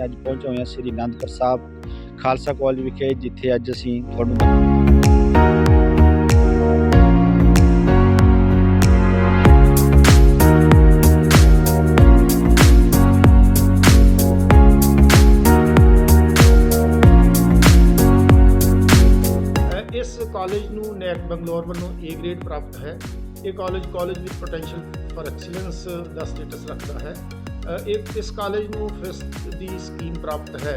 ਅਸੀਂ ਅੱਜ ਪਹੁੰਚੇ ਹੋਏ ਹਾਂ ਸ੍ਰੀ ਅਨੰਦਪੁਰ ਸਾਹਿਬ ਖਾਲਸਾ ਕਾਲਜ ਵਿਖੇ, ਜਿੱਥੇ ਅੱਜ ਅਸੀਂ ਤੁਹਾਨੂੰ इस कॉलेज नूं नैक बंगलौर वालों ए ग्रेड प्राप्त है। ये college with potential for excellence का स्टेटस रखता है। इस कॉलेज नूं फिस्ट दी स्कीम प्राप्त है।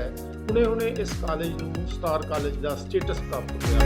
हुणे इस कॉलेज नूं स्टार कॉलेज का स्टेटस प्राप्त होया।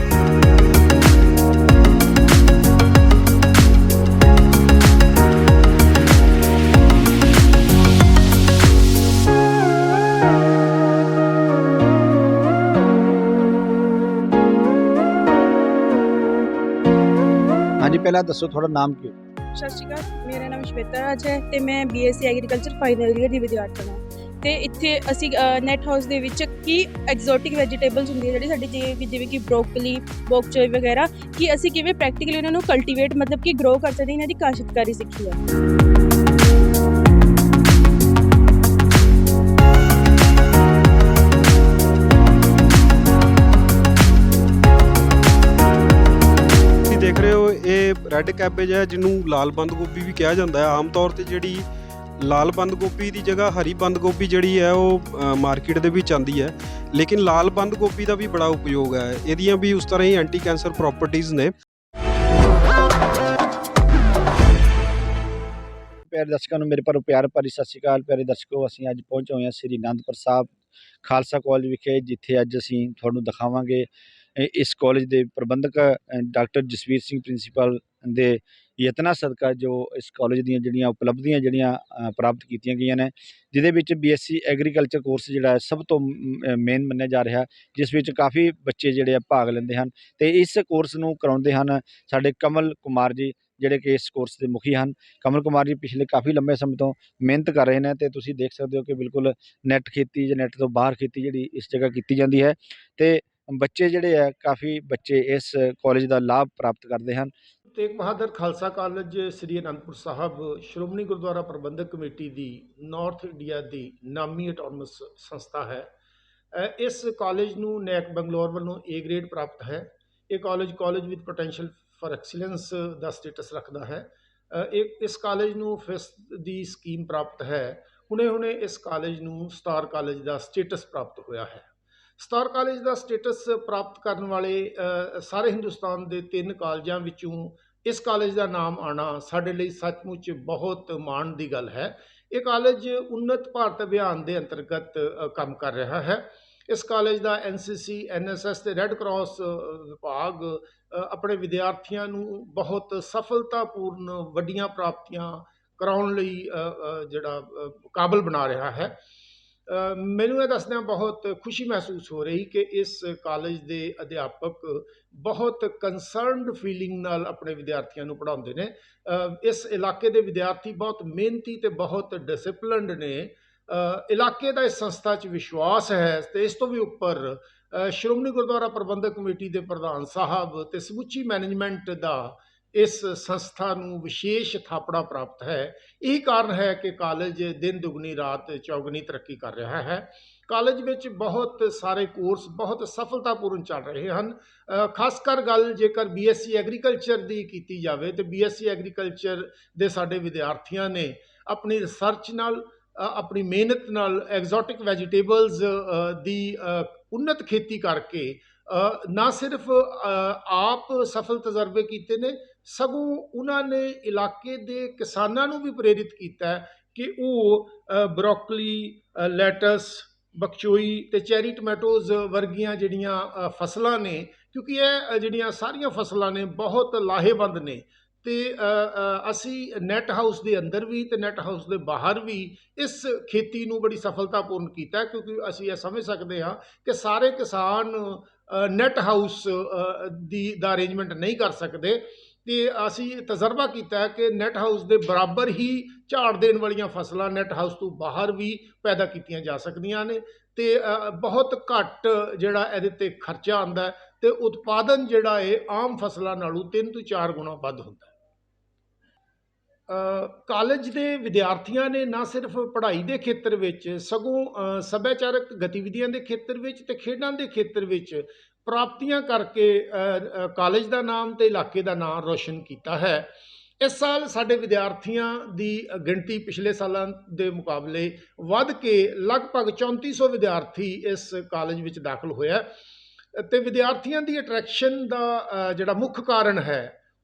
हाँ जी, पहला दसो थोड़ा नाम क्यों? सत श्री अकाल, मेरा नाम श्वेता राज है ਤੇ ਮੈਂ BSc ਐਗਰੀਕਲਚਰ ਫਾਈਨਲ ਈਅਰ ਦੀ ਵਿਦਿਆਰਥਣ ਹਾਂ। ਤੇ ਇੱਥੇ ਅਸੀਂ ਨੈਟ ਹਾਊਸ ਦੇ ਵਿੱਚ ਕੀ ਐਗਜ਼ੋਟਿਕ ਵੈਜੀਟੇਬਲਸ ਹੁੰਦੀਆਂ ਜਿਹੜੀ ਸਾਡੀ ਜਿਵੇਂ ਕਿ ਬ੍ਰੋਕਲੀ, ਬੋਕ ਚੋਈ ਵਗੈਰਾ, ਕਿ ਅਸੀਂ ਕਿਵੇਂ ਪ੍ਰੈਕਟੀਕਲੀ ਉਹਨਾਂ ਨੂੰ ਕਲਟੀਵੇਟ ਮਤਲਬ ਕਿ ਗਰੋ ਕਰ ਸਕਦੇ ਹਾਂ, ਇਹਨਾਂ ਦੀ ਕਾਸ਼ਤਕਾਰੀ ਸਿੱਖੀ ਹੈ। देख रहे हो ये रैड कैबेज है, जिन्हों लाल बंद गोभी भी कहा जाता है। आम तौर पर जी लाल बंद गोभी की जगह हरी बंद गोभी जी है वो मार्केट के विच आती है, लेकिन लाल बंद गोभी का भी बड़ा उपयोग है। ये भी उस तरह ही एंटी कैंसर प्रॉपर्टीज़ ने। प्यारे दर्शकों मेरे पर प्यार भरी सत श्री अकाल। प्यारे दर्शकों, ਅਸੀਂ ਅੱਜ ਪਹੁੰਚੇ ਹੋਏ ਹਾਂ ਸ੍ਰੀ ਅਨੰਦਪੁਰ ਸਾਹਿਬ ਖਾਲਸਾ ਕਾਲਜ ਵਿਖੇ, ਜਿੱਥੇ ਅੱਜ ਅਸੀਂ ਤੁਹਾਨੂੰ ਦਿਖਾਵਾਂਗੇ इस कॉलेज के प्रबंधक डॉक्टर जसवीर सिंह प्रिंसीपल के यत्ना सदका जो इस कॉलेज दी जिहड़ियां उपलब्धियां जिहड़ियां प्राप्त कीतियां गईयां ने, जिहदे विच BSc एग्रीकल्चर कोर्स जिहड़ा सब तो मेन मन्निया जा रहा, जिस विच काफ़ी बच्चे जिहड़े भाग लैंदे हन। ते इस कोर्स नूं कराउंदे हन साडे कमल कुमार जी, ਜਿਹੜੇ कि इस कोर्स के मुखी हैं। कमल कुमार जी पिछले काफ़ी लंबे समय तो मेहनत कर रहे हैं, तो तुसीं देख सकते हो कि बिल्कुल नैट खेती या नैट तो बाहर खेती जिहड़ी इस जगह की जाती है। तो बच्चे जिहड़े है काफ़ी बच्चे इस कॉलेज का लाभ प्राप्त करते हैं। तेग बहादुर खालसा कॉलेज श्री अनंदपुर साहब श्रोमणी गुरुद्वारा प्रबंधक कमेटी की नॉर्थ इंडिया की नामी ऑटोनमस संस्था है। इस कॉलेज नूं नैक बंगलौर वालों ए ग्रेड प्राप्त है। ये college with potential for excellence का स्टेटस रखता है। इस कॉलेज नूं फिस्ट दी स्कीम प्राप्त है। हुणे इस कॉलेज नूं स्टार कॉलेज का स्टेटस प्राप्त होया है। स्टार कॉलेज का स्टेटस प्राप्त करने वाले सारे हिंदुस्तान के 3 कॉलेजों विचों इस कॉलेज का नाम आना साडे लई सचमुच बहुत माण की गल है। ये कॉलेज उन्नत भारत अभियान के अंतर्गत काम कर रहा है। इस कॉलेज का NCC NSS ते रेड क्रॉस विभाग अपने विद्यार्थियों नूं बहुत सफलतापूर्ण वड्डियां प्राप्तियां कराउण लई जिहड़ा काबिल बना रहा है। मैनूं ये दसदिआं बहुत खुशी महसूस हो रही कि इस कॉलेज के अध्यापक बहुत कंसर्नड फीलिंग नाल अपने विद्यार्थियों को पढ़ाते हैं। इस इलाके के विद्यार्थी बहुत मेहनती ते बहुत डिसिपलिनड ने। इलाके का इस संस्था च विश्वास है। तो इस तो भी उपर श्रोमणी गुरुद्वारा प्रबंधक कमेटी के प्रधान साहब ते समुची मैनेजमेंट का इस संस्था नूं विशेष थापड़ा प्राप्त है। यही कारण है कि कॉलेज दिन दुगनी रात चौगनी तरक्की कर रहा है। कॉलेज में बहुत सारे कोर्स बहुत सफलतापूर्ण चल रहे हैं। खासकर गल जेकर BSc एग्रीकल्चर की की जाए तो BSc एग्रीकल्चर के साडे विद्यार्थियों ने अपनी रिसर्च नाल अपनी मेहनत नाल एग्जोटिक वैजीटेबल्स की उन्नत खेती करके ना सिर्फ आप सफल तजर्बे किए ने, सगों उन्होंने इलाके के किसानों को भी प्रेरित किया कि वो ब्रोकली, लैटस, बकचोई ते चैरी टमैटोज़ वर्गियां जिहड़ियां फसलां ने, क्योंकि यह जिहड़ियां सारियां फसलां ने बहुत लाहेवंद ने। तो असी नैट हाउस के अंदर भी तो नैट हाउस के बाहर भी इस खेती नूं बड़ी सफलतापूर्ण किया, क्योंकि असी यह समझ सकते हाँ कि सारे किसान नैट हाउस दा अरेंजमेंट नहीं कर सकते। तो असी तजर्बा किया कि नैट हाउस के बराबर ही झाड़ देने वाली फसलां नैट हाउस तो बाहर भी पैदा की जा सकदियां ने। तो बहुत घट जिहड़ा इहदे ते खर्चा आंदा है, तो उत्पादन जिहड़ा है आम फसलों नालों 3 ਤੋਂ 4 गुणा वध हुंदा है। ਕਾਲਜ ਦੇ ਵਿਦਿਆਰਥੀਆਂ ਨੇ ਨਾ ਸਿਰਫ ਪੜ੍ਹਾਈ ਦੇ ਖੇਤਰ ਵਿੱਚ ਸਗੋਂ ਸੱਭਿਆਚਾਰਕ ਗਤੀਵਿਧੀਆਂ ਦੇ ਖੇਤਰ ਵਿੱਚ ਤੇ ਖੇਡਾਂ ਦੇ ਖੇਤਰ ਵਿੱਚ ਪ੍ਰਾਪਤੀਆਂ ਕਰਕੇ ਕਾਲਜ ਦਾ ਨਾਮ ਤੇ ਇਲਾਕੇ ਦਾ ਨਾਮ ਰੋਸ਼ਨ ਕੀਤਾ ਹੈ। ਇਸ ਸਾਲ ਸਾਡੇ ਵਿਦਿਆਰਥੀਆਂ ਦੀ ਗਿਣਤੀ ਪਿਛਲੇ ਸਾਲਾਂ ਦੇ ਮੁਕਾਬਲੇ ਵੱਧ ਕੇ ਲਗਭਗ 3400 ਵਿਦਿਆਰਥੀ ਇਸ ਕਾਲਜ ਵਿੱਚ ਦਾਖਲ ਹੋਇਆ ਤੇ ਵਿਦਿਆਰਥੀਆਂ ਦੀ ਅਟਰੈਕਸ਼ਨ ਦਾ ਜਿਹੜਾ ਮੁੱਖ ਕਾਰਨ ਹੈ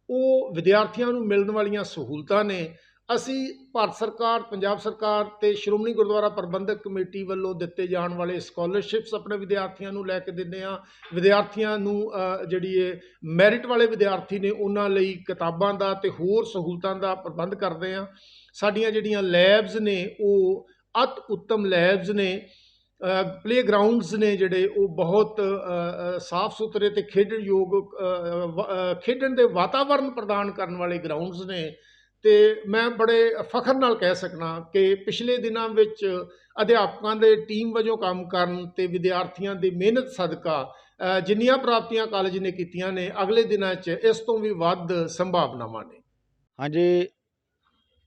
ਉਹ ਵਿਦਿਆਰਥੀਆਂ ਨੂੰ ਮਿਲਣ ਵਾਲੀਆਂ ਸਹੂਲਤਾਂ ਨੇ। ਅਸੀਂ ਭਾਰਤ ਸਰਕਾਰ, ਪੰਜਾਬ ਸਰਕਾਰ ਤੇ ਸ਼੍ਰੋਮਣੀ ਗੁਰਦੁਆਰਾ ਪ੍ਰਬੰਧਕ ਕਮੇਟੀ ਵੱਲੋਂ ਦਿੱਤੇ ਜਾਣ ਵਾਲੇ ਸਕਾਲਰਸ਼ਿਪਸ ਆਪਣੇ ਵਿਦਿਆਰਥੀਆਂ ਨੂੰ ਲੈ ਕੇ ਦਿੰਦੇ ਹਾਂ। ਵਿਦਿਆਰਥੀਆਂ ਨੂੰ ਜਿਹੜੀ ਇਹ ਮੈਰਿਟ ਵਾਲੇ ਵਿਦਿਆਰਥੀ ਨੇ ਉਹਨਾਂ ਲਈ ਕਿਤਾਬਾਂ ਦਾ ਤੇ ਹੋਰ ਸਹੂਲਤਾਂ ਦਾ ਪ੍ਰਬੰਧ ਕਰਦੇ ਹਾਂ। ਸਾਡੀਆਂ ਜਿਹੜੀਆਂ ਲੈਬਸ ਨੇ ਉਹ ਅਤ ਉੱਤਮ ਲੈਬਸ ਨੇ। ਪਲੇਗਰਾਊਂਡਸ ਨੇ ਜਿਹੜੇ ਉਹ ਬਹੁਤ ਸਾਫ ਸੁਥਰੇ ਤੇ ਖੇਡਣ ਯੋਗ ਖੇਡਣ ਦੇ ਵਾਤਾਵਰਨ ਪ੍ਰਦਾਨ ਕਰਨ ਵਾਲੇ ਗਰਾਊਂਡਸ ਨੇ। ਤੇ ਮੈਂ ਬੜੇ ਫਖਰ ਨਾਲ ਕਹਿ ਸਕਦਾ ਕਿ ਪਿਛਲੇ ਦਿਨਾਂ ਵਿੱਚ ਅਧਿਆਪਕਾਂ ਦੇ ਟੀਮ ਵਜੋਂ ਕੰਮ ਕਰਨ ਤੇ ਵਿਦਿਆਰਥੀਆਂ ਦੀ ਮਿਹਨਤ ਸਦਕਾ ਜਿੰਨੀਆਂ ਪ੍ਰਾਪਤੀਆਂ ਕਾਲਜ ਨੇ ਕੀਤੀਆਂ ਨੇ, ਅਗਲੇ ਦਿਨਾਂ 'ਚ ਇਸ ਤੋਂ ਵੀ ਵੱਧ ਸੰਭਾਵਨਾਵਾਂ ਨੇ। ਹਾਂਜੀ,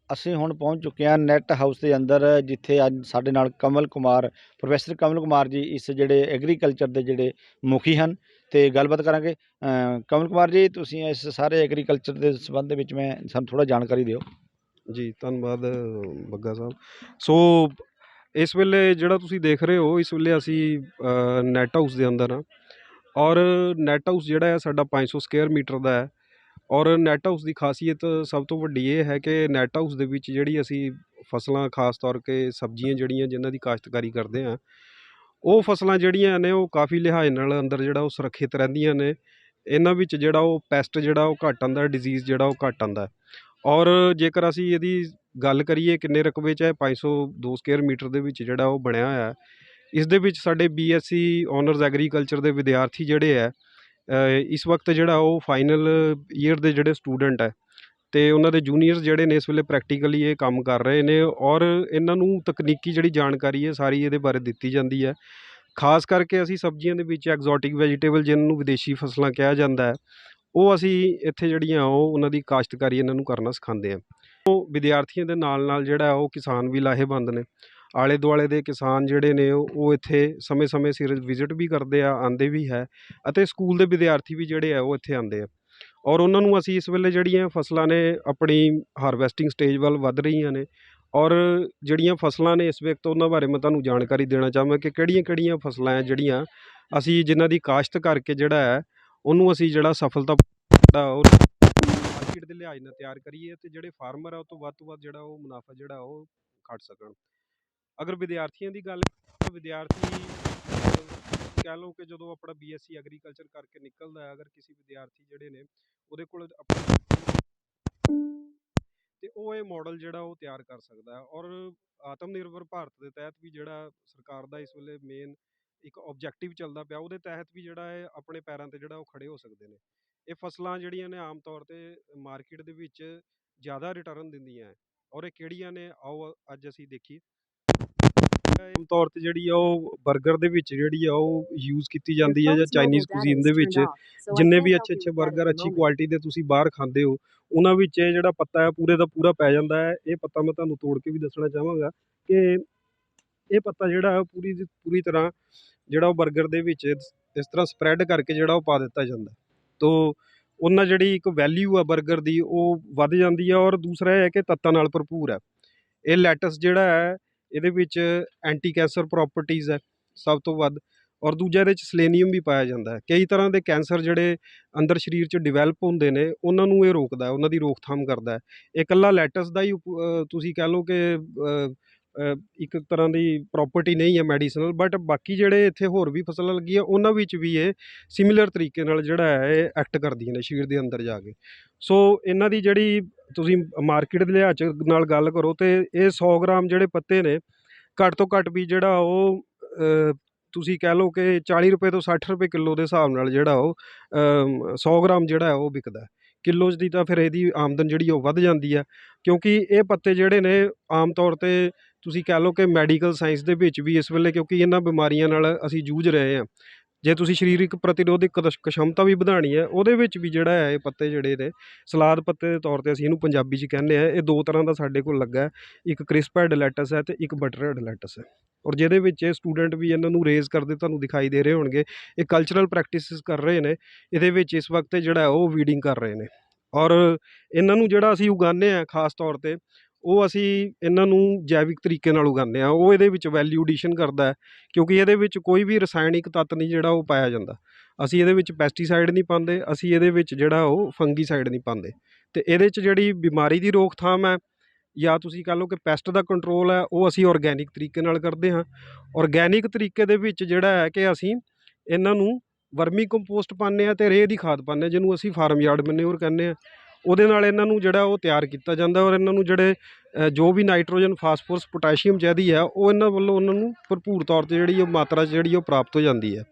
ਅਸੀਂ ਹੁਣ ਪਹੁੰਚ ਚੁੱਕੇ ਹਾਂ ਨੈੱਟ ਹਾਊਸ ਦੇ ਅੰਦਰ, ਜਿੱਥੇ ਅੱਜ ਸਾਡੇ ਨਾਲ ਪ੍ਰੋਫੈਸਰ ਕਮਲ ਕੁਮਾਰ ਜੀ ਇਸ ਜਿਹੜੇ ਐਗਰੀਕਲਚਰ ਦੇ ਜਿਹੜੇ ਮੁਖੀ ਹਨ ਤੇ ਗੱਲਬਾਤ ਕਰਾਂਗੇ। ਕਮਲ ਕੁਮਾਰ ਜੀ, ਤੁਸੀਂ ਇਸ ਸਾਰੇ ਐਗਰੀਕਲਚਰ ਦੇ ਸੰਬੰਧ ਦੇ ਵਿੱਚ ਸਾਨੂੰ ਥੋੜ੍ਹਾ ਜਾਣਕਾਰੀ ਦਿਓ। ਜੀ ਧੰਨਵਾਦ ਬੱਗਾ ਸਾਹਿਬ। ਸੋ ਇਸ ਵੇਲੇ ਜਿਹੜਾ ਤੁਸੀਂ ਦੇਖ ਰਹੇ ਹੋ, ਇਸ ਵੇਲੇ ਅਸੀਂ ਨੈੱਟ ਹਾਊਸ ਦੇ ਅੰਦਰ ਹਾਂ ਔਰ ਨੈੱਟ ਹਾਊਸ ਜਿਹੜਾ ਹੈ ਸਾਡਾ 500 ਸਕੁਅਰ ਮੀਟਰ ਦਾ ਹੈ। ਔਰ ਨੈੱਟ ਹਾਊਸ ਦੀ ਖਾਸੀਅਤ ਸਭ ਤੋਂ ਵੱਡੀ ਇਹ ਹੈ ਕਿ ਨੈੱਟ ਹਾਊਸ ਦੇ ਵਿੱਚ ਜਿਹੜੀ ਅਸੀਂ ਫਸਲਾਂ, ਖਾਸ ਤੌਰ 'ਤੇ ਸਬਜ਼ੀਆਂ ਜਿਹੜੀਆਂ ਜਿਨ੍ਹਾਂ ਦੀ ਕਾਸ਼ਤਕਾਰੀ ਕਰਦੇ ਹਾਂ, ਉਹ ਫਸਲਾਂ ਜਿਹੜੀਆਂ ਨੇ ਉਹ ਕਾਫੀ ਲਿਹਾਜ਼ ਨਾਲ ਅੰਦਰ ਜਿਹੜਾ ਉਹ ਸੁਰੱਖਿਅਤ ਰਹਿੰਦੀਆਂ ਨੇ। ਇਹਨਾਂ ਵਿੱਚ ਜਿਹੜਾ ਉਹ ਪੈਸਟ ਜਿਹੜਾ ਉਹ ਘੱਟ ਆਉਂਦਾ, ਡਿਜ਼ੀਜ਼ ਜਿਹੜਾ ਉਹ ਘੱਟ ਆਉਂਦਾ। ਔਰ ਜੇਕਰ ਅਸੀਂ ਇਹਦੀ ਗੱਲ ਕਰੀਏ ਕਿੰਨੇ ਰਕਬੇ 'ਚ ਹੈ, 502 ਸਕੁਅਰ ਮੀਟਰ ਦੇ ਵਿੱਚ ਜਿਹੜਾ ਉਹ ਬਣਿਆ ਹੋਇਆ। ਇਸ ਦੇ ਵਿੱਚ ਸਾਡੇ BSc ਆਨਰਸ ਐਗਰੀਕਲਚਰ ਦੇ ਵਿਦਿਆਰਥੀ ਜਿਹੜੇ ਹੈ ਇਸ ਵਕਤ ਜਿਹੜਾ ਉਹ ਫਾਈਨਲ ਈਅਰ ਦੇ ਜਿਹੜੇ ਸਟੂਡੈਂਟ ਹੈ ਅਤੇ ਉਹਨਾਂ ਦੇ ਜੂਨੀਅਰਸ ਜਿਹੜੇ ਨੇ ਇਸ ਵੇਲੇ ਪ੍ਰੈਕਟੀਕਲੀ ਇਹ ਕੰਮ ਕਰ ਰਹੇ ਨੇ। ਔਰ ਇਹਨਾਂ ਨੂੰ ਤਕਨੀਕੀ ਜਿਹੜੀ ਜਾਣਕਾਰੀ ਹੈ ਸਾਰੀ ਇਹਦੇ ਬਾਰੇ ਦਿੱਤੀ ਜਾਂਦੀ ਹੈ। ਖਾਸ ਕਰਕੇ ਅਸੀਂ ਸਬਜ਼ੀਆਂ ਦੇ ਵਿੱਚ ਐਗਜ਼ੋਟਿਕ ਵੈਜੀਟੇਬਲ, ਜਿਹਨਾਂ ਨੂੰ ਵਿਦੇਸ਼ੀ ਫਸਲਾਂ ਕਿਹਾ ਜਾਂਦਾ ਹੈ, ਉਹ ਅਸੀਂ ਇੱਥੇ ਜਿਹੜੀਆਂ ਉਹ ਉਹਨਾਂ ਦੀ ਕਾਸ਼ਤਕਾਰੀ ਇਹਨਾਂ ਨੂੰ ਕਰਨਾ ਸਿਖਾਉਂਦੇ ਹਾਂ। ਉਹ ਵਿਦਿਆਰਥੀਆਂ ਦੇ ਨਾਲ ਨਾਲ ਜਿਹੜਾ ਉਹ ਕਿਸਾਨ ਵੀ ਲਾਹੇਵੰਦ ਨੇ। ਆਲੇ ਦੁਆਲੇ ਦੇ ਕਿਸਾਨ ਜਿਹੜੇ ਨੇ ਉਹ ਇੱਥੇ ਸਮੇਂ-ਸਮੇਂ ਸਿਰ ਵਿਜ਼ਿਟ ਵੀ ਕਰਦੇ ਆ, ਆਉਂਦੇ ਵੀ ਹੈ ਅਤੇ ਸਕੂਲ ਦੇ ਵਿਦਿਆਰਥੀ ਵੀ ਜਿਹੜੇ ਆ ਉਹ ਇੱਥੇ ਆਉਂਦੇ ਆ। ਔਰ ਉਹਨਾਂ ਨੂੰ ਅਸੀਂ ਇਸ ਵੇਲੇ ਜਿਹੜੀਆਂ ਫਸਲਾਂ ਨੇ ਆਪਣੀ ਹਾਰਵੈਸਟਿੰਗ ਸਟੇਜ ਵੱਲ ਵੱਧ ਰਹੀਆਂ ਨੇ। ਔਰ ਜਿਹੜੀਆਂ ਫਸਲਾਂ ਨੇ ਇਸ ਵਕਤ ਉਹਨਾਂ ਬਾਰੇ ਮੈਂ ਤੁਹਾਨੂੰ ਜਾਣਕਾਰੀ ਦੇਣਾ ਚਾਹਾਂਗਾ ਕਿ ਕਿਹੜੀਆਂ-ਕਿਹੜੀਆਂ ਫਸਲਾਂ ਹੈ ਜਿਹੜੀਆਂ ਅਸੀਂ ਜਿਨ੍ਹਾਂ ਦੀ ਕਾਸ਼ਤ ਕਰਕੇ ਜਿਹੜਾ ਹੈ ਉਹਨੂੰ ਅਸੀਂ ਜਿਹੜਾ ਸਫਲਤਾ ਉਹ ਮਾਰਕੀਟ ਦੇ ਲਿਹਾਜ਼ ਨਾਲ ਤਿਆਰ ਕਰੀਏ ਅਤੇ ਜਿਹੜੇ ਫਾਰਮਰ ਆ ਉਹ ਤੋਂ ਵੱਧ ਜਿਹੜਾ ਉਹ ਮੁਨਾਫਾ ਜਿਹੜਾ ਉਹ ਖੱਟ ਸਕਣ। ਅਗਰ ਵਿਦਿਆਰਥੀਆਂ ਦੀ ਗੱਲ, ਵਿਦਿਆਰਥੀ ਕਹਿ ਲਓ ਕਿ ਜਦੋਂ ਆਪਣਾ BSc ਐਗਰੀਕਲਚਰ ਕਰਕੇ ਨਿਕਲਦਾ ਹੈ, ਅਗਰ ਕਿਸੇ ਵਿਦਿਆਰਥੀ ਜਿਹੜੇ ਨੇ ਉਹਦੇ ਕੋਲ ਆਪਣਾ ਅਤੇ ਉਹ ਇਹ ਮਾਡਲ ਜਿਹੜਾ ਉਹ ਤਿਆਰ ਕਰ ਸਕਦਾ ਹੈ। ਔਰ ਆਤਮ ਨਿਰਭਰ ਭਾਰਤ ਦੇ ਤਹਿਤ ਵੀ ਜਿਹੜਾ ਸਰਕਾਰ ਦਾ ਇਸ ਵੇਲੇ ਮੇਨ ਇੱਕ ਓਬਜੈਕਟਿਵ ਚੱਲਦਾ ਪਿਆ, ਉਹਦੇ ਤਹਿਤ ਵੀ ਜਿਹੜਾ ਹੈ ਆਪਣੇ ਪੈਰਾਂ 'ਤੇ ਜਿਹੜਾ ਉਹ ਖੜ੍ਹੇ ਹੋ ਸਕਦੇ ਨੇ। ਇਹ ਫਸਲਾਂ ਜਿਹੜੀਆਂ ਨੇ ਆਮ ਤੌਰ 'ਤੇ ਮਾਰਕੀਟ ਦੇ ਵਿੱਚ ਜ਼ਿਆਦਾ ਰਿਟਰਨ ਦਿੰਦੀਆਂ ਹੈ। ਔਰ ਇਹ ਕਿਹੜੀਆਂ ਨੇ, ਆਓ ਅੱਜ ਅਸੀਂ ਦੇਖੀਏ। ਆਮ ਤੌਰ 'ਤੇ ਜਿਹੜੀ ਆ ਉਹ 버ਗਰ ਦੇ ਵਿੱਚ ਜਿਹੜੀ ਆ ਉਹ ਯੂਜ਼ ਕੀਤੀ ਜਾਂਦੀ ਹੈ, ਜਾਂ ਚਾਈਨੀਜ਼ ਕੁਜ਼ੀਨ ਦੇ ਵਿੱਚ ਜਿੰਨੇ ਵੀ ਅੱਛੇ 버ਗਰ ਅੱਛੀ ਕੁਆਲਿਟੀ ਦੇ ਤੁਸੀਂ ਬਾਹਰ ਖਾਂਦੇ ਹੋ, ਉਹਨਾਂ ਵਿੱਚ ਇਹ ਜਿਹੜਾ ਪੱਤਾ ਹੈ ਪੂਰੇ ਦਾ ਪੂਰਾ ਪੈ ਜਾਂਦਾ ਹੈ। ਇਹ ਪੱਤਾ ਮੈਂ ਤੁਹਾਨੂੰ ਤੋੜ ਕੇ ਵੀ ਦੱਸਣਾ ਚਾਹਾਂਗਾ ਕਿ ਇਹ ਪੱਤਾ ਜਿਹੜਾ ਹੈ ਪੂਰੀ ਤਰ੍ਹਾਂ ਜਿਹੜਾ ਉਹ 버ਗਰ ਦੇ ਵਿੱਚ ਇਸ ਤਰ੍ਹਾਂ ਸਪਰੈਡ ਕਰਕੇ ਜਿਹੜਾ ਉਹ ਪਾ ਦਿੱਤਾ ਜਾਂਦਾ। ਤੋ ਉਹਨਾਂ ਜਿਹੜੀ ਇੱਕ ਵੈਲਿਊ ਆ 버ਗਰ ਦੀ ਉਹ ਵੱਧ ਜਾਂਦੀ ਹੈ। ਔਰ ਦੂਸਰਾ ਇਹ ਹੈ ਕਿ ਤੱਤਾਂ ਨਾਲ ਭਰਪੂਰ ਹੈ। ਇਹ ਲੈਟਸ ਜਿਹੜਾ ਹੈ ਇਹਦੇ ਵਿੱਚ ਐਂਟੀ ਕੈਂਸਰ ਪ੍ਰੋਪਰਟੀਜ਼ ਹੈ ਸਭ ਤੋਂ ਵੱਧ। ਔਰ ਦੂਜਾ ਇਹਦੇ 'ਚ ਸਲੇਨੀਅਮ ਵੀ ਪਾਇਆ ਜਾਂਦਾ ਹੈ। ਕਈ ਤਰ੍ਹਾਂ ਦੇ ਕੈਂਸਰ ਜਿਹੜੇ ਅੰਦਰ ਸਰੀਰ 'ਚ ਡਿਵੈਲਪ ਹੁੰਦੇ ਨੇ ਉਹਨਾਂ ਨੂੰ ਇਹ ਰੋਕਦਾ, ਉਹਨਾਂ ਦੀ ਰੋਕਥਾਮ ਕਰਦਾ ਹੈ। ਇਹ ਇਕੱਲਾ ਲੈਟਸ ਦਾ ਹੀ ਤੁਸੀਂ ਕਹਿ ਲਓ ਕਿ ਇੱਕ ਤਰ੍ਹਾਂ ਦੀ ਪ੍ਰੋਪਰਟੀ ਨਹੀਂ ਹੈ ਮੈਡੀਸਨਲ, ਬਟ ਬਾਕੀ ਜਿਹੜੇ ਇੱਥੇ ਹੋਰ ਵੀ ਫਸਲਾਂ ਲੱਗੀਆਂ ਉਹਨਾਂ ਵਿੱਚ ਵੀ ਇਹ ਸਿਮਿਲਰ ਤਰੀਕੇ ਨਾਲ ਜਿਹੜਾ ਹੈ ਇਹ ਐਕਟ ਕਰਦੀਆਂ ਨੇ ਸਰੀਰ ਦੇ ਅੰਦਰ ਜਾ ਕੇ। ਸੋ ਇਹਨਾਂ ਦੀ ਜਿਹੜੀ ਤੁਸੀਂ ਮਾਰਕੀਟ ਦੇ ਲਿਹਾਜ਼ ਨਾਲ ਗੱਲ ਕਰੋ ਤਾਂ ਇਹ 100 ਗ੍ਰਾਮ ਜਿਹੜੇ ਪੱਤੇ ਨੇ ਘੱਟ ਤੋਂ ਘੱਟ ਵੀ ਜਿਹੜਾ ਉਹ ਤੁਸੀਂ ਕਹਿ ਲਓ ਕਿ 40 ਰੁਪਏ ਤੋਂ 60 ਰੁਪਏ ਕਿਲੋ ਦੇ ਹਿਸਾਬ ਨਾਲ ਜਿਹੜਾ ਉਹ 100 ਗ੍ਰਾਮ ਜਿਹੜਾ ਉਹ ਵਿਕਦਾ। ਕਿਲੋ ਦੀ ਤਾਂ ਫਿਰ ਇਹਦੀ ਆਮਦਨ ਜਿਹੜੀ ਉਹ ਵੱਧ ਜਾਂਦੀ ਆ, ਕਿਉਂਕਿ ਇਹ ਪੱਤੇ ਜਿਹੜੇ ਨੇ ਆਮ ਤੌਰ 'ਤੇ ਤੁਸੀਂ ਕਹਿ ਲਓ ਕਿ ਮੈਡੀਕਲ ਸਾਇੰਸ ਦੇ ਵਿੱਚ ਵੀ ਇਸ ਵੇਲੇ, ਕਿਉਂਕਿ ਇਹਨਾਂ ਬਿਮਾਰੀਆਂ ਨਾਲ ਅਸੀਂ ਜੂਝ ਰਹੇ ਹਾਂ, ਜੇ ਤੁਸੀਂ ਸਰੀਰਕ ਪ੍ਰਤੀਰੋਧਕ क्षमता ਵੀ ਵਧਾਉਣੀ ਹੈ, ਉਹਦੇ ਵਿੱਚ ਵੀ ਜਿਹੜਾ ਹੈ ਇਹ ਪੱਤੇ ਜਿਹੜੇ ਨੇ ਸਲਾਦ ਪੱਤੇ ਦੇ ਤੌਰ 'ਤੇ ਅਸੀਂ ਇਹਨੂੰ ਪੰਜਾਬੀ 'ਚ ਕਹਿੰਦੇ ਹਾਂ। ਇਹ 2 ਤਰ੍ਹਾਂ ਦਾ ਸਾਡੇ ਕੋਲ ਲੱਗਾ ਹੈ, ਇੱਕ ਕ੍ਰਿਸਪਡ ਲੈਟਸ ਹੈ ਅਤੇ ਇੱਕ ਬਟਰਡ ਲੈਟਸ ਹੈ। ਔਰ ਜਿਹਦੇ ਵਿੱਚ ਇਹ ਸਟੂਡੈਂਟ ਵੀ ਇਹਨਾਂ ਨੂੰ ਰੇਜ਼ ਕਰਦੇ ਤੁਹਾਨੂੰ ਦਿਖਾਈ ਦੇ ਰਹੇ ਹੋਣਗੇ। ਇਹ ਕਲਚਰਲ ਪ੍ਰੈਕਟਿਸਿਸ ਕਰ ਰਹੇ ਨੇ, ਇਹਦੇ ਵਿੱਚ ਇਸ ਵਕਤ ਜਿਹੜਾ ਉਹ ਵੀਡਿੰਗ ਕਰ ਰਹੇ ਨੇ। ਔਰ ਇਹਨਾਂ ਨੂੰ ਜਿਹੜਾ ਅਸੀਂ ਉਗਾਉਂਦੇ ਹਾਂ ਖਾਸ ਤੌਰ 'ਤੇ, ਉਹ ਅਸੀਂ ਇਹਨਾਂ ਨੂੰ ਜੈਵਿਕ ਤਰੀਕੇ ਨਾਲ ਉਗਾਉਂਦੇ ਹਾਂ। ਉਹ ਇਹਦੇ ਵਿੱਚ ਵੈਲਿਊ ਐਡੀਸ਼ਨ ਕਰਦਾ ਹੈ, ਕਿਉਂਕਿ ਇਹਦੇ ਵਿੱਚ ਕੋਈ ਵੀ ਰਸਾਇਣਿਕ ਤੱਤ ਨਹੀਂ ਜਿਹੜਾ ਉਹ ਪਾਇਆ ਜਾਂਦਾ। ਅਸੀਂ ਇਹਦੇ ਵਿੱਚ ਪੈਸਟੀਸਾਈਡ ਨਹੀਂ ਪਾਉਂਦੇ, ਅਸੀਂ ਇਹਦੇ ਵਿੱਚ ਜਿਹੜਾ ਉਹ ਫੰਗੀਸਾਈਡ ਨਹੀਂ ਪਾਉਂਦੇ। ਅਤੇ ਇਹਦੇ 'ਚ ਜਿਹੜੀ ਬਿਮਾਰੀ ਦੀ ਰੋਕਥਾਮ ਹੈ ਜਾਂ ਤੁਸੀਂ ਕਹਿ ਲਓ ਕਿ ਪੈਸਟ ਦਾ ਕੰਟਰੋਲ ਹੈ, ਉਹ ਅਸੀਂ ਔਰਗੈਨਿਕ ਤਰੀਕੇ ਨਾਲ ਕਰਦੇ ਹਾਂ। ਔਰਗੈਨਿਕ ਤਰੀਕੇ ਦੇ ਵਿੱਚ ਜਿਹੜਾ ਹੈ ਕਿ ਅਸੀਂ ਇਹਨਾਂ ਨੂੰ ਵਰਮੀ ਕੰਪੋਸਟ ਪਾਉਂਦੇ ਹਾਂ ਅਤੇ ਰੇਹ ਦੀ ਖਾਦ ਪਾਉਂਦੇ ਹਾਂ, ਜਿਹਨੂੰ ਅਸੀਂ ਫਾਰਮ ਯਾਰਡ ਮੈਨਿਓਰ ਕਹਿੰਦੇ ਹਾਂ। ਉਹਦੇ ਨਾਲ ਇਹਨਾਂ ਨੂੰ ਜਿਹੜਾ ਉਹ ਤਿਆਰ ਕੀਤਾ ਜਾਂਦਾ ਔਰ ਇਹਨਾਂ ਨੂੰ ਜਿਹੜੇ ਜੋ ਵੀ ਨਾਈਟ੍ਰੋਜਨ, ਫਾਸਫੋਰਸ, ਪੋਟਾਸ਼ੀਅਮ ਚਾਹੀਦੀ ਹੈ, ਉਹ ਇਹਨਾਂ ਵੱਲੋਂ ਉਹਨਾਂ ਨੂੰ ਭਰਪੂਰ ਤੌਰ 'ਤੇ ਜਿਹੜੀ ਉਹ ਮਾਤਰਾ ਜਿਹੜੀ ਉਹ ਪ੍ਰਾਪਤ ਹੋ ਜਾਂਦੀ ਹੈ।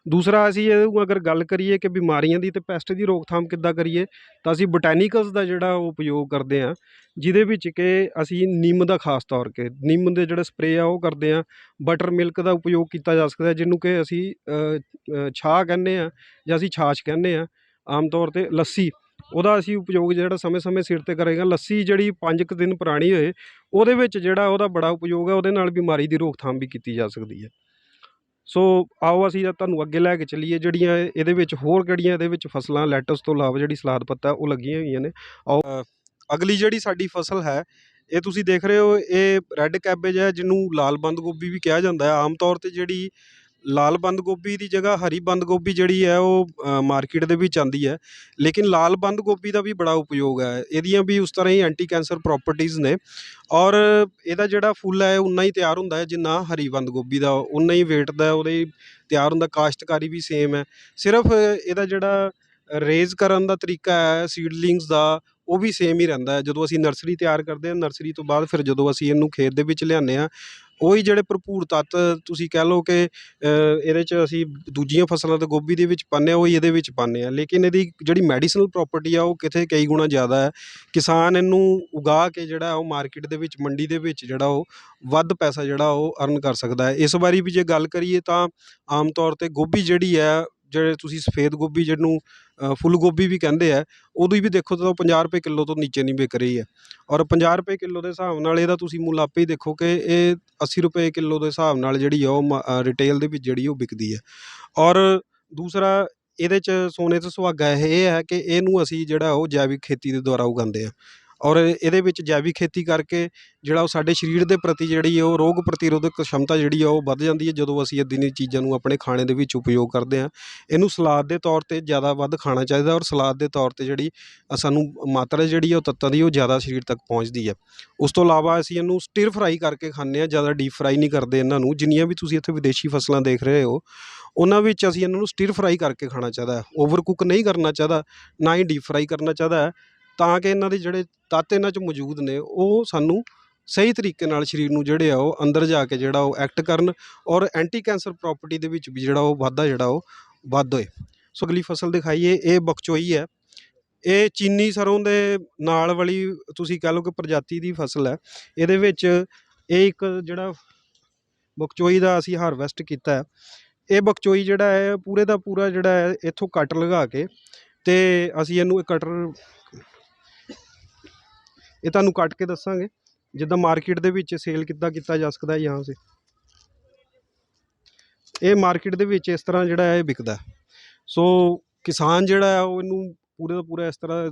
ਦੂਸਰਾ, ਅਸੀਂ ਇਹਨੂੰ ਅਗਰ ਗੱਲ ਕਰੀਏ ਕਿ ਬਿਮਾਰੀਆਂ ਦੀ ਅਤੇ ਪੈਸਟ ਦੀ ਰੋਕਥਾਮ ਕਿੱਦਾਂ ਕਰੀਏ, ਤਾਂ ਅਸੀਂ ਬੋਟੈਨੀਕਲਸ ਦਾ ਜਿਹੜਾ ਉਹ ਉਪਯੋਗ ਕਰਦੇ ਹਾਂ, ਜਿਹਦੇ ਵਿੱਚ ਕਿ ਅਸੀਂ ਨਿੰਮ ਦਾ ਖਾਸ ਤੌਰ 'ਤੇ ਨਿੰਮ ਦੇ ਜਿਹੜੇ ਸਪਰੇਅ ਆ ਉਹ ਕਰਦੇ ਹਾਂ। ਬਟਰ ਮਿਲਕ ਦਾ ਉਪਯੋਗ ਕੀਤਾ ਜਾ ਸਕਦਾ, ਜਿਹਨੂੰ ਕਿ ਅਸੀਂ ਛਾਹ ਕਹਿੰਦੇ ਹਾਂ ਜਾਂ ਅਸੀਂ ਛਾਛ ਕਹਿੰਦੇ ਹਾਂ ਆਮ ਤੌਰ 'ਤੇ। ਲੱਸੀ, ਉਹਦਾ ਅਸੀਂ ਉਪਯੋਗ ਜਿਹੜਾ ਸਮੇਂ-ਸਮੇਂ ਸਿਰ 'ਤੇ ਕਰੇਗਾ। ਲੱਸੀ ਜਿਹੜੀ 5 ਕੁ ਦਿਨ ਪੁਰਾਣੀ ਹੋਏ, ਉਹਦੇ ਵਿੱਚ ਜਿਹੜਾ ਉਹਦਾ ਬੜਾ ਉਪਯੋਗ ਹੈ, ਉਹਦੇ ਨਾਲ ਬਿਮਾਰੀ ਦੀ ਰੋਕਥਾਮ ਵੀ ਕੀਤੀ ਜਾ ਸਕਦੀ ਹੈ। ਸੋ ਆਓ ਅਸੀਂ ਤੁਹਾਨੂੰ ਅੱਗੇ ਲੈ ਕੇ ਚੱਲੀਏ, ਜਿਹੜੀਆਂ ਇਹਦੇ ਵਿੱਚ ਹੋਰ ਕਿਹੜੀਆਂ ਇਹਦੇ ਵਿੱਚ ਫਸਲਾਂ ਲੈਟਸ ਤੋਂ ਇਲਾਵਾ ਜਿਹੜੀ ਸਲਾਦ ਪੱਤਾ ਉਹ ਲੱਗੀਆਂ ਹੋਈਆਂ ਨੇ। ਆਓ ਅਗਲੀ ਜਿਹੜੀ ਸਾਡੀ ਫਸਲ ਹੈ, ਇਹ ਤੁਸੀਂ ਦੇਖ ਰਹੇ ਹੋ, ਇਹ ਰੈੱਡ ਕੈਬੇਜ ਹੈ, ਜਿਹਨੂੰ ਲਾਲ ਬੰਦ ਗੋਭੀ ਵੀ ਕਿਹਾ ਜਾਂਦਾ ਹੈ। ਆਮ ਤੌਰ 'ਤੇ ਜਿਹੜੀ ਲਾਲ ਬੰਦ ਗੋਭੀ ਦੀ ਜਗ੍ਹਾ ਹਰੀ ਬੰਦ ਗੋਭੀ ਜਿਹੜੀ ਹੈ ਉਹ ਮਾਰਕੀਟ ਦੇ ਵਿੱਚ ਆਉਂਦੀ ਹੈ, ਲੇਕਿਨ ਲਾਲ ਬੰਦ ਗੋਭੀ ਦਾ ਵੀ ਬੜਾ ਉਪਯੋਗ ਹੈ। ਇਹਦੀਆਂ ਵੀ ਉਸ ਤਰ੍ਹਾਂ ਹੀ ਐਂਟੀ ਕੈਂਸਰ ਪ੍ਰੋਪਰਟੀਜ਼ ਨੇ ਔਰ ਇਹਦਾ ਜਿਹੜਾ ਫੁੱਲ ਹੈ ਉਨਾ ਹੀ ਤਿਆਰ ਹੁੰਦਾ ਹੈ ਜਿੰਨਾ ਹਰੀ ਬੰਦ ਗੋਭੀ ਦਾ, ਉਨਾ ਹੀ ਵੇਟ ਦਾ ਉਹਦੇ ਤਿਆਰ ਹੁੰਦਾ। ਕਾਸ਼ਤਕਾਰੀ ਵੀ ਸੇਮ ਹੈ, ਸਿਰਫ ਇਹਦਾ ਜਿਹੜਾ ਰੇਜ਼ ਕਰਨ ਦਾ ਤਰੀਕਾ ਹੈ ਸੀਡਲਿੰਗਸ ਦਾ, ਉਹ ਵੀ ਸੇਮ ਹੀ ਰਹਿੰਦਾ ਹੈ। ਜਦੋਂ ਅਸੀਂ ਨਰਸਰੀ ਤਿਆਰ ਕਰਦੇ ਹਾਂ, ਨਰਸਰੀ ਤੋਂ ਬਾਅਦ ਫਿਰ ਜਦੋਂ ਅਸੀਂ ਇਹਨੂੰ ਖੇਤ ਦੇ ਵਿੱਚ ਲਿਆਉਂਦੇ ਹਾਂ, ਉਹੀ ਜਿਹੜੇ ਭਰਪੂਰ ਤੱਤ ਤੁਸੀਂ ਕਹਿ ਲਓ ਕਿ ਇਹਦੇ 'ਚ ਅਸੀਂ ਦੂਜੀਆਂ ਫਸਲਾਂ ਤੇ ਗੋਭੀ ਦੇ ਵਿੱਚ ਪਾਉਂਦੇ ਹਾਂ, ਉਹੀ ਇਹਦੇ ਵਿੱਚ ਪਾਉਂਦੇ ਹਾਂ। ਲੇਕਿਨ ਇਹਦੀ ਜਿਹੜੀ ਮੈਡੀਸਨਲ ਪ੍ਰੋਪਰਟੀ ਆ ਉਹ ਕਿਤੇ ਕਈ ਗੁਣਾ ਜ਼ਿਆਦਾ ਹੈ। ਕਿਸਾਨ ਇਹਨੂੰ ਉਗਾ ਕੇ ਜਿਹੜਾ ਉਹ ਮਾਰਕੀਟ ਦੇ ਵਿੱਚ, ਮੰਡੀ ਦੇ ਵਿੱਚ ਜਿਹੜਾ ਉਹ ਵੱਧ ਪੈਸਾ ਜਿਹੜਾ ਉਹ ਅਰਨ ਕਰ ਸਕਦਾ ਹੈ। ਇਸ ਵਾਰੀ ਵੀ ਜੇ ਗੱਲ ਕਰੀਏ ਤਾਂ ਆਮ ਤੌਰ 'ਤੇ ਗੋਭੀ ਜਿਹੜੀ ਹੈ, ਜਿਹੜੇ ਤੁਸੀਂ ਸਫੇਦ ਗੋਭੀ ਜਿਹਨੂੰ ਫੁੱਲ ਗੋਭੀ ਵੀ ਕਹਿੰਦੇ ਆ, ਉਹਦੀ ਵੀ ਦੇਖੋ ਤਾਂ 50 ਰੁਪਏ ਕਿੱਲੋ ਤੋਂ ਨੀਚੇ ਨਹੀਂ ਵਿਕ ਰਹੀ ਹੈ। ਔਰ 50 ਰੁਪਏ ਕਿੱਲੋ ਦੇ ਹਿਸਾਬ ਨਾਲ ਇਹਦਾ ਤੁਸੀਂ ਮੁੱਲ ਆਪੇ ਹੀ ਦੇਖੋ ਕਿ ਇਹ 80 ਰੁਪਏ ਕਿੱਲੋ ਦੇ ਹਿਸਾਬ ਨਾਲ ਜਿਹੜੀ ਆ ਉਹ ਰਿਟੇਲ ਦੇ ਵਿੱਚ ਜਿਹੜੀ ਉਹ ਵਿਕਦੀ ਹੈ। ਔਰ ਦੂਸਰਾ, ਇਹਦੇ 'ਚ ਸੋਨੇ 'ਤੇ ਸੁਹਾਗਾ ਇਹ ਹੈ ਕਿ ਇਹਨੂੰ ਅਸੀਂ ਜਿਹੜਾ ਉਹ ਜੈਵਿਕ ਖੇਤੀ ਦੇ ਦੁਆਰਾ ਉਗਾਉਂਦੇ ਹਾਂ ਔਰ ਇਹਦੇ ਵਿੱਚ ਜੈਵਿਕ ਖੇਤੀ ਕਰਕੇ ਜਿਹੜਾ ਉਹ ਸਾਡੇ ਸਰੀਰ ਦੇ ਪ੍ਰਤੀ ਜਿਹੜੀ ਉਹ ਰੋਗ ਪ੍ਰਤੀਰੋਧਕ क्षमता ਜਿਹੜੀ ਆ ਉਹ ਵੱਧ ਜਾਂਦੀ ਹੈ ਜਦੋਂ ਅਸੀਂ ਇੱਦਾਂ ਚੀਜ਼ਾਂ ਨੂੰ ਆਪਣੇ ਖਾਣੇ ਦੇ ਵਿੱਚ ਉਪਯੋਗ ਕਰਦੇ ਹਾਂ। ਇਹਨੂੰ ਸਲਾਦ ਦੇ ਤੌਰ 'ਤੇ ਜ਼ਿਆਦਾ ਵੱਧ ਖਾਣਾ ਚਾਹੀਦਾ ਔਰ ਸਲਾਦ ਦੇ ਤੌਰ 'ਤੇ ਜਿਹੜੀ ਸਾਨੂੰ ਮਾਤਰਾ ਜਿਹੜੀ ਉਹ ਤੱਤਾਂ ਦੀ ਉਹ ਜ਼ਿਆਦਾ ਸਰੀਰ ਤੱਕ ਪਹੁੰਚਦੀ ਹੈ। ਉਸ ਤੋਂ ਇਲਾਵਾ ਅਸੀਂ ਇਹਨੂੰ ਸਟਿਰ ਫਰਾਈ ਕਰਕੇ ਖਾਂਦੇ ਹਾਂ, ਜ਼ਿਆਦਾ ਡੀਪ ਫਰਾਈ ਨਹੀਂ ਕਰਦੇ ਇਹਨਾਂ ਨੂੰ। ਜਿੰਨੀਆਂ ਵੀ ਤੁਸੀਂ ਇੱਥੇ ਵਿਦੇਸ਼ੀ ਫਸਲਾਂ ਦੇਖ ਰਹੇ ਹੋ, ਉਹਨਾਂ ਵਿੱਚ ਅਸੀਂ ਇਹਨਾਂ ਨੂੰ ਸਟਿਰ ਫਰਾਈ ਕਰਕੇ ਖਾਣਾ ਚਾਹੀਦਾ ਹੈ। ਓਵਰ ਕੁੱਕ ਨਹੀਂ ਕਰਨਾ ਚਾਹੀਦਾ, ਨਾ ਹੀ ਡੀਪ ਫਰਾਈ ਕਰਨਾ ਚਾਹੀਦਾ ਹੈ, ਤਾਂ ਕਿ ਇਹਨਾਂ ਦੇ ਜਿਹੜੇ ਤੱਤ ਇਹਨਾਂ 'ਚ ਮੌਜੂਦ ਨੇ ਉਹ ਸਾਨੂੰ ਸਹੀ ਤਰੀਕੇ ਨਾਲ ਸਰੀਰ ਨੂੰ ਜਿਹੜੇ ਆ ਉਹ ਅੰਦਰ ਜਾ ਕੇ ਜਿਹੜਾ ਉਹ ਐਕਟ ਕਰਨ ਔਰ ਐਂਟੀ ਕੈਂਸਰ ਪ੍ਰੋਪਰਟੀ ਦੇ ਵਿੱਚ ਵੀ ਜਿਹੜਾ ਉਹ ਵਾਧਾ ਜਿਹੜਾ ਉਹ ਵੱਧ ਹੋਏ। ਸੋ ਅਗਲੀ ਫਸਲ ਦਿਖਾਈਏ, ਇਹ ਬਕਚੋਈ ਹੈ। ਇਹ ਚੀਨੀ ਸਰੋਂ ਦੇ ਨਾਲ ਵਾਲੀ ਤੁਸੀਂ ਕਹਿ ਲਓ ਕਿ ਪ੍ਰਜਾਤੀ ਦੀ ਫਸਲ ਹੈ। ਇਹਦੇ ਵਿੱਚ ਇਹ ਇੱਕ ਜਿਹੜਾ ਬਕਚੋਈ ਦਾ ਅਸੀਂ ਹਾਰਵੈਸਟ ਕੀਤਾ ਹੈ। ਇਹ ਬਕਚੋਈ ਜਿਹੜਾ ਹੈ ਪੂਰੇ ਦਾ ਪੂਰਾ ਜਿਹੜਾ ਹੈ ਇੱਥੋਂ ਕੱਟ ਲਗਾ ਕੇ ਅਤੇ ਅਸੀਂ ਇਹਨੂੰ ਕਟਰ ਇਹ ਤੁਹਾਨੂੰ ਕੱਟ ਕੇ ਦੱਸਾਂਗੇ ਜਿੱਦਾਂ ਮਾਰਕੀਟ ਦੇ ਵਿੱਚ ਸੇਲ ਕਿੱਦਾਂ ਕੀਤਾ ਜਾ ਸਕਦਾ ਹੈ। यहाँ से ਇਹ ਮਾਰਕੀਟ ਦੇ ਵਿੱਚ ਇਸ ਤਰ੍ਹਾਂ ਜਿਹੜਾ ਹੈ ਇਹ ਵਿਕਦਾ। ਸੋ ਕਿਸਾਨ ਜਿਹੜਾ ਹੈ ਉਹ ਇਹਨੂੰ ਪੂਰੇ ਦਾ ਪੂਰਾ ਇਸ ਤਰ੍ਹਾਂ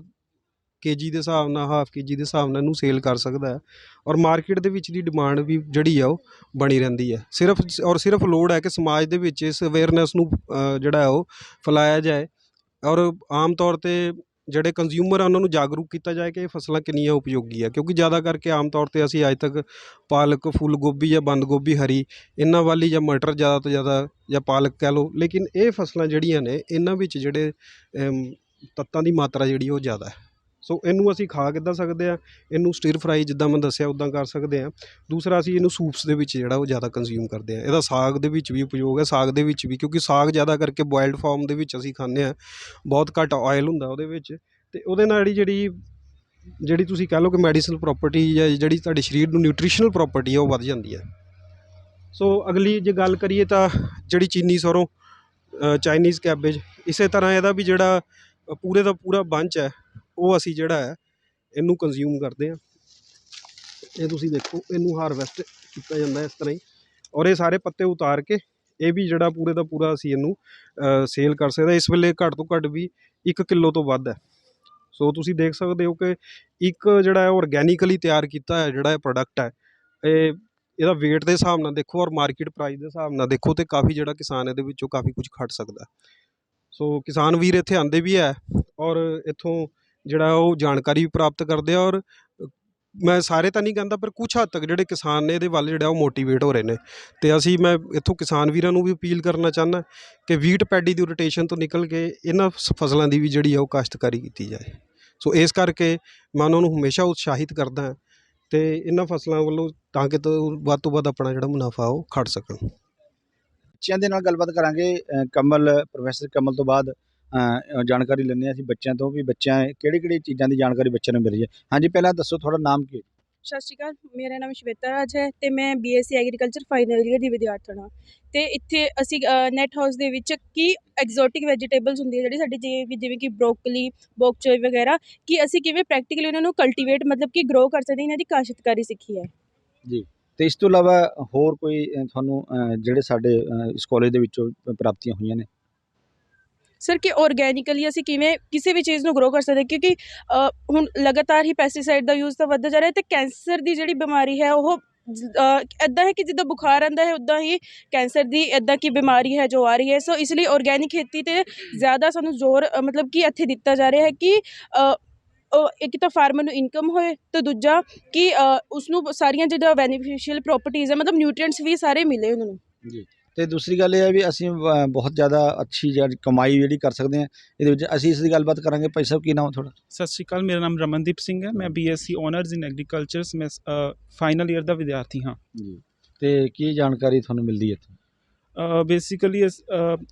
ਕੇਜੀ ਦੇ ਹਿਸਾਬ ਨਾਲ, ਹਾਫ ਕੇਜੀ ਦੇ ਹਿਸਾਬ ਨਾਲ ਇਹਨੂੰ ਸੇਲ ਕਰ ਸਕਦਾ ਹੈ ਔਰ ਮਾਰਕੀਟ ਦੇ ਵਿੱਚ ਦੀ ਡਿਮਾਂਡ ਵੀ ਜਿਹੜੀ ਆ ਉਹ ਬਣੀ ਰਹਿੰਦੀ ਹੈ। ਸਿਰਫ ਲੋੜ ਹੈ ਕਿ ਸਮਾਜ ਦੇ ਵਿੱਚ ਇਸ ਅਵੇਅਰਨੈਸ ਨੂੰ ਜਿਹੜਾ ਉਹ ਫੈਲਾਇਆ ਜਾਏ ਔਰ ਆਮ ਤੌਰ 'ਤੇ ਜਿਹੜੇ ਕੰਜ਼ਿਊਮਰ ਆ ਉਹਨਾਂ ਨੂੰ ਜਾਗਰੂਕ ਕੀਤਾ ਜਾਏ ਕਿ ਇਹ ਫਸਲਾਂ ਕਿੰਨੀਆਂ ਉਪਯੋਗੀ ਆ। ਕਿਉਂਕਿ ਜ਼ਿਆਦਾ ਕਰਕੇ ਆਮ ਤੌਰ 'ਤੇ ਅਸੀਂ ਅੱਜ ਤੱਕ ਪਾਲਕ, ਫੁੱਲ ਗੋਭੀ ਜਾਂ ਬੰਦ ਗੋਭੀ ਹਰੀ, ਇਹਨਾਂ ਵੱਲ ਹੀ, ਜਾਂ ਮਟਰ ਜ਼ਿਆਦਾ ਤੋਂ ਜ਼ਿਆਦਾ, ਜਾਂ ਪਾਲਕ ਕਹਿ ਲਓ, ਲੇਕਿਨ ਇਹ ਫਸਲਾਂ ਜਿਹੜੀਆਂ ਨੇ ਇਹਨਾਂ ਵਿੱਚ ਜਿਹੜੇ ਤੱਤਾਂ ਦੀ ਮਾਤਰਾ ਜਿਹੜੀ ਉਹ ਜ਼ਿਆਦਾ ਹੈ। ਸੋ ਇਹਨੂੰ ਅਸੀਂ ਖਾ ਕਿੱਦਾਂ ਸਕਦੇ ਹਾਂ, ਇਹਨੂੰ ਸਟਿਰ ਫਰਾਈ ਜਿੱਦਾਂ ਮੈਂ ਦੱਸਿਆ ਉੱਦਾਂ ਕਰ ਸਕਦੇ ਹਾਂ। ਦੂਸਰਾ, ਅਸੀਂ ਇਹਨੂੰ ਸੂਪਸ ਦੇ ਵਿੱਚ ਜਿਹੜਾ ਉਹ ਜ਼ਿਆਦਾ ਕੰਜ਼ਿਊਮ ਕਰਦੇ ਹਾਂ। ਇਹਦਾ ਸਾਗ ਦੇ ਵਿੱਚ ਵੀ ਉਪਯੋਗ ਹੈ, ਸਾਗ ਦੇ ਵਿੱਚ ਵੀ, ਕਿਉਂਕਿ ਸਾਗ ਜ਼ਿਆਦਾ ਕਰਕੇ ਬੋਇਲਡ ਫਾਰਮ ਦੇ ਵਿੱਚ ਅਸੀਂ ਖਾਂਦੇ ਹਾਂ, ਬਹੁਤ ਘੱਟ ਆਇਲ ਹੁੰਦਾ ਉਹਦੇ ਵਿੱਚ, ਅਤੇ ਉਹਦੇ ਨਾਲ ਜਿਹੜੀ ਤੁਸੀਂ ਕਹਿ ਲਓ ਕਿ ਮੈਡੀਸਨਲ ਪ੍ਰੋਪਰਟੀ ਜਾਂ ਜਿਹੜੀ ਤੁਹਾਡੇ ਸਰੀਰ ਨੂੰ ਨਿਊਟ੍ਰੀਸ਼ਨਲ ਪ੍ਰੋਪਰਟੀ ਹੈ ਉਹ ਵੱਧ ਜਾਂਦੀ ਹੈ। ਸੋ ਅਗਲੀ ਜੇ ਗੱਲ ਕਰੀਏ ਤਾਂ ਜਿਹੜੀ ਚੀਨੀ ਸਰੋਂ ਚਾਈਨੀਜ਼ ਕੈਬੇਜ। ਇਸੇ ਤਰ੍ਹਾਂ ਇਹਦਾ ਵੀ ਜਿਹੜਾ ਪੂਰੇ ਦਾ ਪੂਰਾ ਬੰਚ ਹੈ ਉਹ ਅਸੀਂ ਜਿਹੜਾ ਹੈ ਇਹਨੂੰ ਕੰਜ਼ਿਊਮ ਕਰਦੇ ਹਾਂ। ਇਹ ਤੁਸੀਂ ਦੇਖੋ, ਇਹਨੂੰ ਹਾਰਵੈਸਟ ਕੀਤਾ ਜਾਂਦਾ ਇਸ ਤਰ੍ਹਾਂ ਹੀ, ਔਰ ਇਹ ਸਾਰੇ ਪੱਤੇ ਉਤਾਰ ਕੇ ਇਹ ਵੀ ਜਿਹੜਾ ਪੂਰੇ ਦਾ ਪੂਰਾ ਅਸੀਂ ਇਹਨੂੰ ਸੇਲ ਕਰ ਸਕਦੇ। ਇਸ ਵੇਲੇ ਘੱਟ ਤੋਂ ਘੱਟ ਵੀ 1 ਕਿੱਲੋ ਤੋਂ ਵੱਧ ਹੈ। ਸੋ ਤੁਸੀਂ ਦੇਖ ਸਕਦੇ ਹੋ ਕਿ ਇੱਕ ਜਿਹੜਾ ਹੈ ਔਰਗੈਨਿਕਲੀ ਤਿਆਰ ਕੀਤਾ ਹੈ ਜਿਹੜਾ ਇਹ ਪ੍ਰੋਡਕਟ ਹੈ, ਇਹਦਾ ਵੇਟ ਦੇ ਹਿਸਾਬ ਨਾਲ ਦੇਖੋ ਔਰ ਮਾਰਕੀਟ ਪ੍ਰਾਈਸ ਦੇ ਹਿਸਾਬ ਨਾਲ ਦੇਖੋ ਤੇ ਕਾਫੀ ਜਿਹੜਾ ਕਿਸਾਨ ਇਹਦੇ ਵਿੱਚੋਂ ਕਾਫੀ ਕੁਝ ਖੱਟ ਸਕਦਾ। ਸੋ ਕਿਸਾਨ ਵੀਰ ਇੱਥੇ ਆਉਂਦੇ ਵੀ ਹੈ ਔਰ ਇੱਥੋਂ ਜਿਹੜਾ ਉਹ ਜਾਣਕਾਰੀ ਵੀ ਪ੍ਰਾਪਤ ਕਰਦੇ ਆ, ਔਰ ਮੈਂ ਸਾਰੇ ਤਾਂ ਨਹੀਂ ਕਹਿੰਦਾ ਪਰ ਕੁਛ ਹੱਦ ਤੱਕ ਜਿਹੜੇ ਕਿਸਾਨ ਨੇ ਇਹਦੇ ਵੱਲ ਜਿਹੜਾ ਉਹ ਮੋਟੀਵੇਟ ਹੋ ਰਹੇ ਨੇ। ਅਤੇ ਮੈਂ ਇੱਥੋਂ ਕਿਸਾਨ ਵੀਰਾਂ ਨੂੰ ਵੀ ਅਪੀਲ ਕਰਨਾ ਚਾਹੁੰਦਾ ਕਿ ਵੀਟ ਪੈਡੀ ਦੀ ਰੋਟੇਸ਼ਨ ਤੋਂ ਨਿਕਲ ਕੇ ਇਹਨਾਂ ਫਸਲਾਂ ਦੀ ਵੀ ਜਿਹੜੀ ਆ ਉਹ ਕਾਸ਼ਤਕਾਰੀ ਕੀਤੀ ਜਾਏ। ਸੋ ਇਸ ਕਰਕੇ ਮੈਂ ਉਹਨਾਂ ਨੂੰ ਹਮੇਸ਼ਾ ਉਤਸ਼ਾਹਿਤ ਕਰਦਾ ਹਾਂ ਅਤੇ ਇਹਨਾਂ ਫਸਲਾਂ ਵੱਲੋਂ ਤਾਂ ਕਿ ਵੱਧ ਤੋਂ ਵੱਧ ਆਪਣਾ ਜਿਹੜਾ ਮੁਨਾਫਾ ਉਹ ਖੱਟ ਸਕਣ। ਬੱਚਿਆਂ ਦੇ ਨਾਲ ਗੱਲਬਾਤ ਕਰਾਂਗੇ। ਪ੍ਰੋਫੈਸਰ ਕਮਲ ਤੋਂ ਬਾਅਦ ਜਾਣਕਾਰੀ ਲੈਂਦੇ ਹਾਂ ਅਸੀਂ ਬੱਚਿਆਂ ਤੋਂ ਵੀ ਬੱਚਿਆਂ ਕਿਹੜੀ ਚੀਜ਼ਾਂ ਦੀ ਜਾਣਕਾਰੀ ਬੱਚਿਆਂ ਨੂੰ ਮਿਲ ਰਹੀ ਹੈ। ਹਾਂਜੀ, ਪਹਿਲਾਂ ਦੱਸੋ ਤੁਹਾਡਾ ਨਾਮ ਕੀ ਹੈ? ਸਤਿ ਸ਼੍ਰੀ ਅਕਾਲ, ਮੇਰਾ ਨਾਮ ਸ਼ਵੇਤਾ ਰਾਜ ਹੈ ਅਤੇ ਮੈਂ BSc ਐਗਰੀਕਲਚਰ ਫਾਈਨਲ ਈਅਰ ਦੀ ਵਿਦਿਆਰਥਣ ਹਾਂ। ਅਤੇ ਇੱਥੇ ਅਸੀਂ ਨੈਟ ਹਾਊਸ ਦੇ ਵਿੱਚ ਕੀ ਐਗਜ਼ੋਟਿਕ ਵੈਜੀਟੇਬਲਸ ਹੁੰਦੀਆਂ ਜਿਹੜੀ ਸਾਡੀ ਜਿਵੇਂ ਕਿ ਬਰੋਕਲੀ, ਬੋਕ ਚੋਈ ਵਗੈਰਾ, ਕਿ ਅਸੀਂ ਕਿਵੇਂ ਪ੍ਰੈਕਟੀਕਲੀ ਉਹਨਾਂ ਨੂੰ ਕਲਟੀਵੇਟ ਮਤਲਬ ਕਿ ਗਰੋ ਕਰ ਸਕਦੇ, ਇਹਨਾਂ ਦੀ ਕਾਸ਼ਤਕਾਰੀ ਸਿੱਖੀ ਹੈ ਜੀ। ਅਤੇ ਇਸ ਤੋਂ ਇਲਾਵਾ ਹੋਰ ਕੋਈ ਤੁਹਾਨੂੰ ਜਿਹੜੇ ਸਾਡੇ ਇਸ ਕਾਲਜ ਦੇ ਵਿੱਚੋਂ ਪ੍ਰਾਪਤੀਆਂ ਹੋਈਆਂ ਨੇ? ਸਰ ਕਿ ਔਰਗੈਨਿਕਲੀ ਅਸੀਂ ਕਿਵੇਂ ਕਿਸੇ ਵੀ ਚੀਜ਼ ਨੂੰ ਗਰੋ ਕਰ ਸਕਦੇ, ਕਿਉਂਕਿ ਹੁਣ ਲਗਾਤਾਰ ਹੀ ਪੈਸਟੀਸਾਈਡ ਦਾ ਯੂਜ਼ ਤਾਂ ਵੱਧਦਾ ਜਾ ਰਿਹਾ ਅਤੇ ਕੈਂਸਰ ਦੀ ਜਿਹੜੀ ਬਿਮਾਰੀ ਹੈ ਉਹ ਇੱਦਾਂ ਹੈ ਕਿ ਜਿੱਦਾਂ ਬੁਖਾਰ ਆਉਂਦਾ ਹੈ ਉੱਦਾਂ ਹੀ ਕੈਂਸਰ ਦੀ ਇੱਦਾਂ ਕੀ ਬਿਮਾਰੀ ਹੈ ਜੋ ਆ ਰਹੀ ਹੈ। ਸੋ ਇਸ ਲਈ ਔਰਗੈਨਿਕ ਖੇਤੀ 'ਤੇ ਜ਼ਿਆਦਾ ਸਾਨੂੰ ਜ਼ੋਰ ਮਤਲਬ ਕਿ ਇੱਥੇ ਦਿੱਤਾ ਜਾ ਰਿਹਾ ਹੈ ਕਿ ਇੱਕ ਤਾਂ ਫਾਰਮਰ ਨੂੰ ਇਨਕਮ ਹੋਏ ਅਤੇ ਦੂਜਾ ਕਿ ਉਸਨੂੰ ਸਾਰੀਆਂ ਜਿਹੜਾ ਬੈਨੀਫੀਸ਼ੀਅਲ ਪ੍ਰੋਪਰਟੀਜ਼ ਹੈ ਮਤਲਬ ਨਿਊਟਰੀਐਂਟਸ ਵੀ ਸਾਰੇ ਮਿਲੇ ਉਹਨਾਂ ਨੂੰ ਜੀ। ਅਤੇ ਦੂਸਰੀ ਗੱਲ ਇਹ ਹੈ ਵੀ ਅਸੀਂ ਬਹੁਤ ਜ਼ਿਆਦਾ ਅੱਛੀ ਜਿਹੜੀ ਕਮਾਈ ਜਿਹੜੀ ਕਰ ਸਕਦੇ ਹਾਂ ਇਹਦੇ ਵਿੱਚ। ਅਸੀਂ ਇਸ ਦੀ ਗੱਲਬਾਤ ਕਰਾਂਗੇ। ਭਾਈ ਸਾਹਿਬ, ਕੀ ਨਾਮ ਹੈ ਤੁਹਾਡਾ? ਸਤਿ ਸ਼੍ਰੀ ਅਕਾਲ, ਮੇਰਾ ਨਾਮ ਰਮਨਦੀਪ ਸਿੰਘ ਹੈ। ਮੈਂ BSc ਓਨਰਸ ਇਨ ਐਗਰੀਕਲਚਰਸ ਮੈਂ ਫਾਈਨਲ ਈਅਰ ਦਾ ਵਿਦਿਆਰਥੀ ਹਾਂ ਜੀ। ਅਤੇ ਕੀ ਜਾਣਕਾਰੀ ਤੁਹਾਨੂੰ ਮਿਲਦੀ ਹੈ ਇੱਥੋਂ? ਬੇਸਿਕਲੀ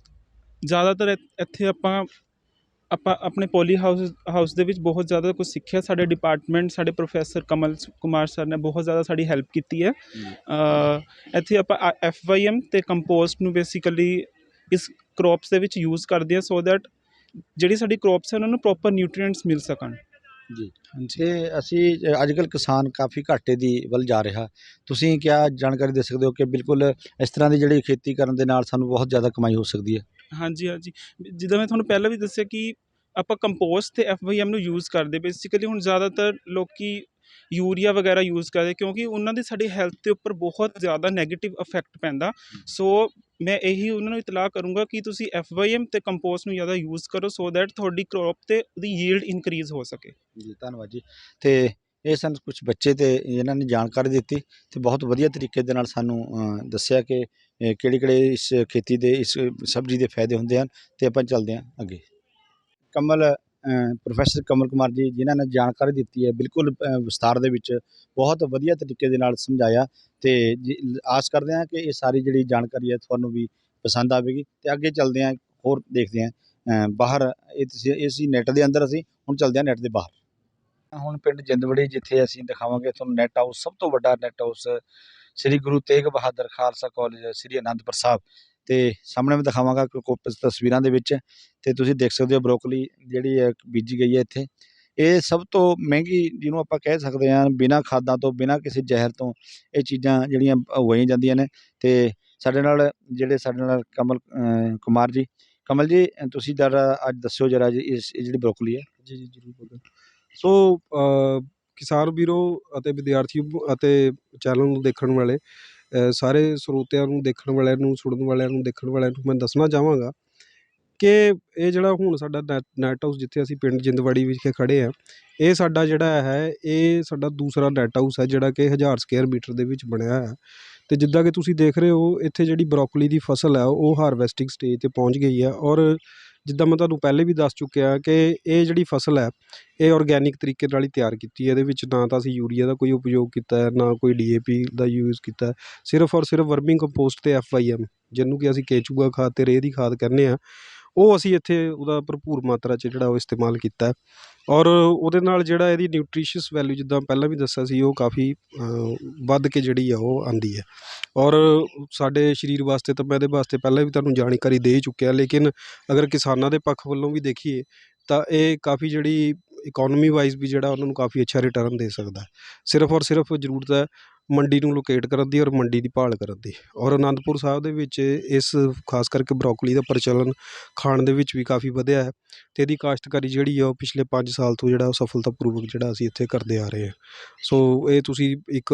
ਜ਼ਿਆਦਾਤਰ ਇੱਥੇ ਆਪਾਂ ਆਪਣੇ ਪੋਲੀ ਹਾਊਸ ਦੇ ਵਿੱਚ ਬਹੁਤ ਜ਼ਿਆਦਾ ਕੁਝ ਸਿੱਖਿਆ। ਸਾਡੇ ਡਿਪਾਰਟਮੈਂਟ, ਸਾਡੇ ਪ੍ਰੋਫੈਸਰ ਕਮਲ ਕੁਮਾਰ ਸਰ ਨੇ ਬਹੁਤ ਜ਼ਿਆਦਾ ਸਾਡੀ ਹੈਲਪ ਕੀਤੀ ਹੈ। ਇੱਥੇ ਆਪਾਂ FYM ਅਤੇ ਕੰਪੋਸਟ ਨੂੰ ਬੇਸਿਕਲੀ ਇਸ ਕ੍ਰੋਪਸ ਦੇ ਵਿੱਚ ਯੂਜ਼ ਕਰਦੇ ਹਾਂ ਸੋ ਦੈਟ ਜਿਹੜੀ ਸਾਡੀ ਕ੍ਰੋਪਸ ਹੈ ਉਹਨਾਂ ਨੂੰ ਪ੍ਰੋਪਰ ਨਿਊਟਰੀਐਂਟਸ ਮਿਲ ਸਕਣ ਜੀ। ਅਤੇ ਅਸੀਂ ਅੱਜ ਕੱਲ੍ਹ ਕਿਸਾਨ ਕਾਫੀ ਘਾਟੇ ਦੀ ਵੱਲ ਜਾ ਰਿਹਾ, ਤੁਸੀਂ ਕਿਆ ਜਾਣਕਾਰੀ ਦੇ ਸਕਦੇ ਹੋ ਕਿ ਬਿਲਕੁਲ ਇਸ ਤਰ੍ਹਾਂ ਦੀ ਜਿਹੜੀ ਖੇਤੀ ਕਰਨ ਦੇ ਨਾਲ ਸਾਨੂੰ ਬਹੁਤ ਜ਼ਿਆਦਾ ਕਮਾਈ ਹੋ ਸਕਦੀ ਹੈ? ਹਾਂਜੀ, ਜਿੱਦਾਂ ਮੈਂ ਤੁਹਾਨੂੰ ਪਹਿਲਾਂ ਵੀ ਦੱਸਿਆ ਕਿ ਆਪਾਂ ਕੰਪੋਸਟ ਅਤੇ FYM ਨੂੰ ਯੂਜ਼ ਕਰਦੇ। ਬੇਸਿਕਲੀ ਹੁਣ ਜ਼ਿਆਦਾਤਰ ਲੋਕ ਯੂਰੀਆ ਵਗੈਰਾ ਯੂਜ਼ ਕਰਦੇ ਕਿਉਂਕਿ ਉਹਨਾਂ ਦੀ ਸਾਡੀ ਹੈਲਥ ਦੇ ਉੱਪਰ ਬਹੁਤ ਜ਼ਿਆਦਾ ਨੈਗੇਟਿਵ ਇਫੈਕਟ ਪੈਂਦਾ। ਸੋ ਮੈਂ ਇਹੀ ਉਹਨਾਂ ਨੂੰ ਇਤਲਾਹ ਕਰੂੰਗਾ ਕਿ ਤੁਸੀਂ FYM ਅਤੇ ਕੰਪੋਸਟ ਨੂੰ ਜ਼ਿਆਦਾ ਯੂਜ਼ ਕਰੋ ਸੋ ਦੈਟ ਤੁਹਾਡੀ ਕ੍ਰੋਪ 'ਤੇ ਉਹਦੀ ਯੀਲਡ ਇਨਕਰੀਜ਼ ਹੋ ਸਕੇ। ਜੀ, ਧੰਨਵਾਦ ਜੀ। ਅਤੇ ਇਹ ਸਨ ਕੁਛ ਬੱਚੇ ਅਤੇ ਇਹਨਾਂ ਨੇ ਜਾਣਕਾਰੀ ਦਿੱਤੀ ਅਤੇ ਬਹੁਤ ਵਧੀਆ ਤਰੀਕੇ ਦੇ ਨਾਲ ਸਾਨੂੰ ਦੱਸਿਆ ਕਿ ਕਿਹੜੇ ਇਸ ਖੇਤੀ ਦੇ ਇਸ ਸਬਜ਼ੀ ਦੇ ਫਾਇਦੇ ਹੁੰਦੇ ਹਨ। ਅਤੇ ਆਪਾਂ ਚੱਲਦੇ ਹਾਂ ਅੱਗੇ। ਪ੍ਰੋਫੈਸਰ ਕਮਲ ਕੁਮਾਰ ਜੀ, ਜਿਨ੍ਹਾਂ ਨੇ ਜਾਣਕਾਰੀ ਦਿੱਤੀ ਹੈ ਬਿਲਕੁਲ ਵਿਸਤਾਰ ਦੇ ਵਿੱਚ, ਬਹੁਤ ਵਧੀਆ ਤਰੀਕੇ ਦੇ ਨਾਲ ਸਮਝਾਇਆ ਅਤੇ ਆਸ ਕਰਦੇ ਹਾਂ ਕਿ ਇਹ ਸਾਰੀ ਜਿਹੜੀ ਜਾਣਕਾਰੀ ਹੈ ਤੁਹਾਨੂੰ ਵੀ ਪਸੰਦ ਆਵੇਗੀ। ਅਤੇ ਅੱਗੇ ਚੱਲਦੇ ਹਾਂ, ਹੋਰ ਦੇਖਦੇ ਹਾਂ ਬਾਹਰ। ਇਹ ਸੀ ਨੈੱਟ ਦੇ ਅੰਦਰ, ਅਸੀਂ ਹੁਣ ਚੱਲਦੇ ਹਾਂ ਨੈੱਟ ਦੇ ਬਾਹਰ। ਹੁਣ ਪਿੰਡ ਜਿੰਦਵੜੀ, ਜਿੱਥੇ ਅਸੀਂ ਦਿਖਾਵਾਂਗੇ ਤੁਹਾਨੂੰ ਨੈੱਟ ਹਾਊਸ, ਸਭ ਤੋਂ ਵੱਡਾ ਨੈੱਟ ਹਾਊਸ ਸ੍ਰੀ ਗੁਰੂ ਤੇਗ ਬਹਾਦਰ ਖਾਲਸਾ ਕਾਲਜ ਸ੍ਰੀ ਅਨੰਦਪੁਰ ਸਾਹਿਬ। ਅਤੇ ਸਾਹਮਣੇ ਮੈਂ ਦਿਖਾਵਾਂਗਾ ਤਸਵੀਰਾਂ ਦੇ ਵਿੱਚ, ਅਤੇ ਤੁਸੀਂ ਦੇਖ ਸਕਦੇ ਹੋ ਬਰੋਕਲੀ ਜਿਹੜੀ ਹੈ ਬੀਜੀ ਗਈ ਹੈ ਇੱਥੇ। ਇਹ ਸਭ ਤੋਂ ਮਹਿੰਗੀ ਜਿਹਨੂੰ ਆਪਾਂ ਕਹਿ ਸਕਦੇ ਹਾਂ, ਬਿਨਾਂ ਖਾਦਾਂ ਤੋਂ, ਬਿਨਾਂ ਕਿਸੇ ਜ਼ਹਿਰ ਤੋਂ ਇਹ ਚੀਜ਼ਾਂ ਜਿਹੜੀਆਂ ਉਗਾਈਆਂ ਜਾਂਦੀਆਂ ਨੇ। ਅਤੇ ਸਾਡੇ ਨਾਲ ਕਮਲ ਕੁਮਾਰ ਜੀ, ਕਮਲ ਜੀ ਤੁਸੀਂ ਜ਼ਰਾ ਅੱਜ ਦੱਸਿਓ ਜਰਾ ਜੀ ਇਹ ਜਿਹੜੀ ਬਰੋਕਲੀ ਹੈ। ਜੀ ਜ਼ਰੂਰ ਬੋਲੋ। ਸੋ ਕਿਸਾਨ ਵੀਰੋ ਅਤੇ ਵਿਦਿਆਰਥੀਓ ਅਤੇ ਚੈਨਲ ਨੂੰ ਦੇਖਣ ਵਾਲੇ ਸਾਰੇ ਸਰੋਤਿਆਂ ਨੂੰ, ਦੇਖਣ ਵਾਲਿਆਂ ਨੂੰ, ਸੁਣਨ ਵਾਲਿਆਂ ਨੂੰ, ਦੇਖਣ ਵਾਲਿਆਂ ਨੂੰ ਮੈਂ ਦੱਸਣਾ ਚਾਹਾਂਗਾ ਕਿ ਇਹ ਜਿਹੜਾ ਹੁਣ ਸਾਡਾ ਨੈੱਟ ਹਾਊਸ, ਜਿੱਥੇ ਅਸੀਂ ਪਿੰਡ ਜਿੰਦਵਾੜੀ ਵਿਖੇ ਖੜ੍ਹੇ ਹਾਂ, ਇਹ ਸਾਡਾ ਜਿਹੜਾ ਹੈ ਇਹ ਸਾਡਾ ਦੂਸਰਾ ਨੈੱਟ ਹਾਊਸ ਹੈ ਜਿਹੜਾ ਕਿ 1000 ਸਕੁਏਅਰ ਮੀਟਰ ਦੇ ਵਿੱਚ ਬਣਿਆ ਹੈ। ਅਤੇ ਜਿੱਦਾਂ ਕਿ ਤੁਸੀਂ ਦੇਖ ਰਹੇ ਹੋ ਇੱਥੇ ਜਿਹੜੀ ਬਰੋਕਲੀ ਦੀ ਫਸਲ ਹੈ ਉਹ ਹਾਰਵੈਸਟਿੰਗ ਸਟੇਜ 'ਤੇ ਪਹੁੰਚ ਗਈ ਹੈ। ਔਰ ਜਿੱਦਾਂ ਮੈਂ ਤੁਹਾਨੂੰ ਪਹਿਲੇ ਵੀ ਦੱਸ ਚੁੱਕਿਆ ਕਿ ਇਹ ਜਿਹੜੀ ਫਸਲ ਹੈ ਇਹ ਔਰਗੈਨਿਕ ਤਰੀਕੇ ਨਾਲ ਹੀ ਤਿਆਰ ਕੀਤੀ ਹੈ। ਇਹਦੇ ਵਿੱਚ ਨਾ ਤਾਂ ਅਸੀਂ ਯੂਰੀਆ ਦਾ ਕੋਈ ਉਪਯੋਗ ਕੀਤਾ ਹੈ, ਨਾ ਕੋਈ DAP ਦਾ ਯੂਜ਼ ਕੀਤਾ ਹੈ, ਸਿਰਫ ਔਰ ਸਿਰਫ ਵਰਮਿੰਗ ਕੰਪੋਸਟ ਅਤੇ FYM, ਜਿਹਨੂੰ ਕਿ ਅਸੀਂ ਕੇਚੂਆ ਖਾਦ ਅਤੇ ਰੇਹ ਦੀ ਖਾਦ ਕਹਿੰਦੇ ਹਾਂ, ਉਹ ਅਸੀਂ ਇੱਥੇ ਉਹਦਾ ਭਰਪੂਰ ਮਾਤਰਾ 'ਚ ਜਿਹੜਾ ਉਹ ਇਸਤੇਮਾਲ ਕੀਤਾ ਹੈ। ਔਰ ਉਹਦੇ ਨਾਲ ਜਿਹੜਾ ਇਹਦੀ ਨਿਊਟ੍ਰੀਸ਼ੀਅਸ ਵੈਲਿਊ ਜਿੱਦਾਂ ਪਹਿਲਾਂ ਵੀ ਦੱਸਿਆ ਸੀ ਉਹ ਕਾਫੀ ਵੱਧ ਕੇ ਜਿਹੜੀ ਆ ਉਹ ਆਉਂਦੀ ਹੈ। ਔਰ ਸਾਡੇ ਸਰੀਰ ਵਾਸਤੇ ਤਾਂ ਮੈਂ ਇਹਦੇ ਵਾਸਤੇ ਪਹਿਲਾਂ ਵੀ ਤੁਹਾਨੂੰ ਜਾਣਕਾਰੀ ਦੇ ਹੀ ਚੁੱਕਿਆ, ਲੇਕਿਨ ਅਗਰ ਕਿਸਾਨਾਂ ਦੇ ਪੱਖ ਵੱਲੋਂ ਵੀ ਦੇਖੀਏ ਤਾਂ ਇਹ ਕਾਫੀ ਜਿਹੜੀ ਇਕੋਨਮੀ ਵਾਈਜ਼ ਵੀ ਜਿਹੜਾ ਉਹਨਾਂ ਨੂੰ ਕਾਫੀ ਅੱਛਾ ਰਿਟਰਨ ਦੇ ਸਕਦਾ ਹੈ। ਸਿਰਫ ਔਰ ਸਿਰਫ ਜ਼ਰੂਰਤ ਹੈ ਮੰਡੀ ਨੂੰ ਲੋਕੇਟ ਕਰਨ ਦੀ ਔਰ ਮੰਡੀ ਦੀ ਭਾਲ ਕਰਨ ਦੀ। ਔਰ ਅਨੰਦਪੁਰ ਸਾਹਿਬ ਦੇ ਵਿੱਚ ਇਸ ਖਾਸ ਕਰਕੇ ਬਰੋਕਲੀ ਦਾ ਪ੍ਰਚਲਨ ਖਾਣ ਦੇ ਵਿੱਚ ਵੀ ਕਾਫੀ ਵਧਿਆ ਹੈ ਅਤੇ ਇਹਦੀ ਕਾਸ਼ਤਕਾਰੀ ਜਿਹੜੀ ਆ ਉਹ ਪਿਛਲੇ 5 ਸਾਲ ਤੋਂ ਜਿਹੜਾ ਉਹ ਸਫਲਤਾਪੂਰਵਕ ਜਿਹੜਾ ਅਸੀਂ ਇੱਥੇ ਕਰਦੇ ਆ ਰਹੇ ਹਾਂ। ਸੋ ਇਹ ਤੁਸੀਂ ਇੱਕ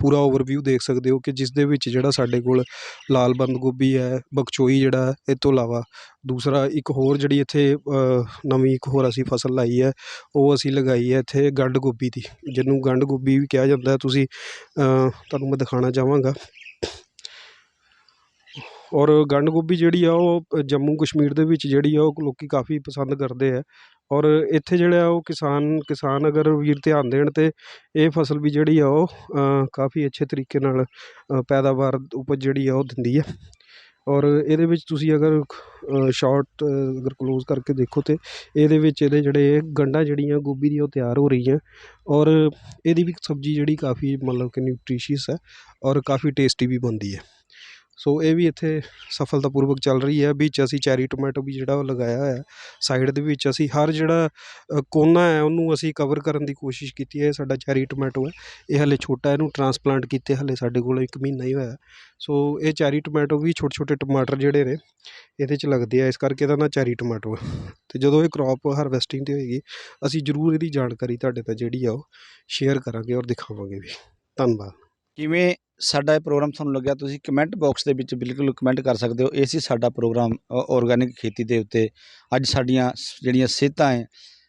ਪੂਰਾ ਓਵਰਵਿਊ ਦੇਖ ਸਕਦੇ ਹੋ ਕਿ ਜਿਸ ਦੇ ਵਿੱਚ ਜਿਹੜਾ ਸਾਡੇ ਕੋਲ ਲਾਲ ਬੰਦ ਗੋਭੀ ਹੈ, ਬਕਚੋਈ ਜਿਹੜਾ ਹੈ, ਇਹ ਤੋਂ ਇਲਾਵਾ ਦੂਸਰਾ ਇੱਕ ਹੋਰ ਜਿਹੜੀ ਇੱਥੇ ਨਵੀਂ ਇੱਕ ਹੋਰ ਅਸੀਂ ਫਸਲ ਲਾਈ ਹੈ, ਉਹ ਅਸੀਂ ਲਗਾਈ ਹੈ ਇੱਥੇ ਗੰਢ ਗੋਭੀ ਦੀ, ਜਿਹਨੂੰ ਗੰਢ ਗੋਭੀ ਵੀ ਕਿਹਾ ਜਾਂਦਾ ਹੈ। ਤੁਸੀਂ ਤੁਹਾਨੂੰ ਮੈਂ ਦਿਖਾਉਣਾ ਚਾਹਾਂਗਾ। ਔਰ ਗੰਢ ਗੋਭੀ ਜਿਹੜੀ ਆ ਉਹ ਜੰਮੂ ਕਸ਼ਮੀਰ ਦੇ ਵਿੱਚ ਜਿਹੜੀ ਆ ਉਹ ਲੋਕ ਕਾਫੀ ਪਸੰਦ ਕਰਦੇ ਹੈ। ਔਰ ਇੱਥੇ ਜਿਹੜਾ ਉਹ ਕਿਸਾਨ ਅਗਰ ਵੀਰ ਧਿਆਨ ਦੇਣ ਤਾਂ ਇਹ ਫਸਲ ਵੀ ਜਿਹੜੀ ਆ ਉਹ ਕਾਫੀ ਅੱਛੇ ਤਰੀਕੇ ਨਾਲ ਪੈਦਾਵਾਰ ਉਪਜ ਜਿਹੜੀ ਆ ਉਹ ਦਿੰਦੀ ਹੈ। ਔਰ ਇਹਦੇ ਵਿੱਚ ਤੁਸੀਂ ਅਗਰ ਸ਼ਾਰਟ ਅਗਰ ਕਲੋਜ਼ ਕਰਕੇ ਦੇਖੋ ਤਾਂ ਇਹਦੇ ਵਿੱਚ ਇਹਦੇ ਜਿਹੜੇ ਗੰਢਾਂ ਜਿਹੜੀਆਂ ਗੋਭੀ ਦੀਆਂ ਉਹ ਤਿਆਰ ਹੋ ਰਹੀਆਂ। ਔਰ ਇਹਦੀ ਵੀ ਸਬਜ਼ੀ ਜਿਹੜੀ ਕਾਫੀ ਮਤਲਬ ਕਿ ਨਿਊਟ੍ਰੀਸ਼ੀਅਸ ਹੈ ਔਰ ਕਾਫੀ ਟੇਸਟੀ ਵੀ ਬਣਦੀ ਹੈ। ਸੋ ਇਹ ਵੀ ਇੱਥੇ ਸਫਲਤਾਪੂਰਵਕ ਚੱਲ ਰਹੀ ਹੈ। ਵਿੱਚ ਅਸੀਂ ਚੈਰੀ ਟੋਮੈਟੋ ਵੀ ਜਿਹੜਾ ਉਹ ਲਗਾਇਆ ਹੋਇਆ ਸਾਈਡ ਦੇ ਵਿੱਚ। ਅਸੀਂ ਹਰ ਜਿਹੜਾ ਕੋਨਾ ਹੈ ਉਹਨੂੰ ਅਸੀਂ ਕਵਰ ਕਰਨ ਦੀ ਕੋਸ਼ਿਸ਼ ਕੀਤੀ ਹੈ। ਸਾਡਾ ਚੈਰੀ ਟੋਮੈਟੋ ਹੈ, ਇਹ ਹਾਲੇ ਛੋਟਾ, ਇਹਨੂੰ ਟਰਾਂਸਪਲਾਂਟ ਕੀਤੇ ਹਾਲੇ ਸਾਡੇ ਕੋਲ 1 ਮਹੀਨਾ ਹੀ ਹੋਇਆ। ਸੋ ਇਹ ਚੈਰੀ ਟੋਮੈਟੋ ਵੀ ਛੋਟੇ ਛੋਟੇ ਟਮਾਟਰ ਜਿਹੜੇ ਨੇ ਇਹਦੇ 'ਚ ਲੱਗਦੇ ਆ, ਇਸ ਕਰਕੇ ਇਹਦਾ ਨਾਂ ਚੈਰੀ ਟੋਮੈਟੋ ਹੈ। ਅਤੇ ਜਦੋਂ ਇਹ ਕ੍ਰੌਪ ਹਾਰਵੈਸਟਿੰਗ 'ਤੇ ਹੋਏਗੀ ਅਸੀਂ ਜ਼ਰੂਰ ਇਹਦੀ ਜਾਣਕਾਰੀ ਤੁਹਾਡੇ ਨਾਲ ਜਿਹੜੀ ਆ ਉਹ ਸ਼ੇਅਰ ਕਰਾਂਗੇ ਔਰ ਦਿਖਾਵਾਂਗੇ ਵੀ। ਧੰਨਵਾਦ। ਕਿਵੇਂ ਸਾਡਾ ਇਹ ਪ੍ਰੋਗਰਾਮ ਤੁਹਾਨੂੰ ਲੱਗਿਆ, ਤੁਸੀਂ ਕਮੈਂਟ ਬਾਕਸ ਦੇ ਵਿੱਚ ਬਿਲਕੁਲ ਕਮੈਂਟ ਕਰ ਸਕਦੇ ਹੋ। ਇਹ ਸੀ ਸਾਡਾ ਪ੍ਰੋਗਰਾਮ ਔਰਗੈਨਿਕ ਖੇਤੀ ਦੇ ਉੱਤੇ। ਅੱਜ ਸਾਡੀਆਂ ਜਿਹੜੀਆਂ ਸਿਹਤਾਂ ਹੈ,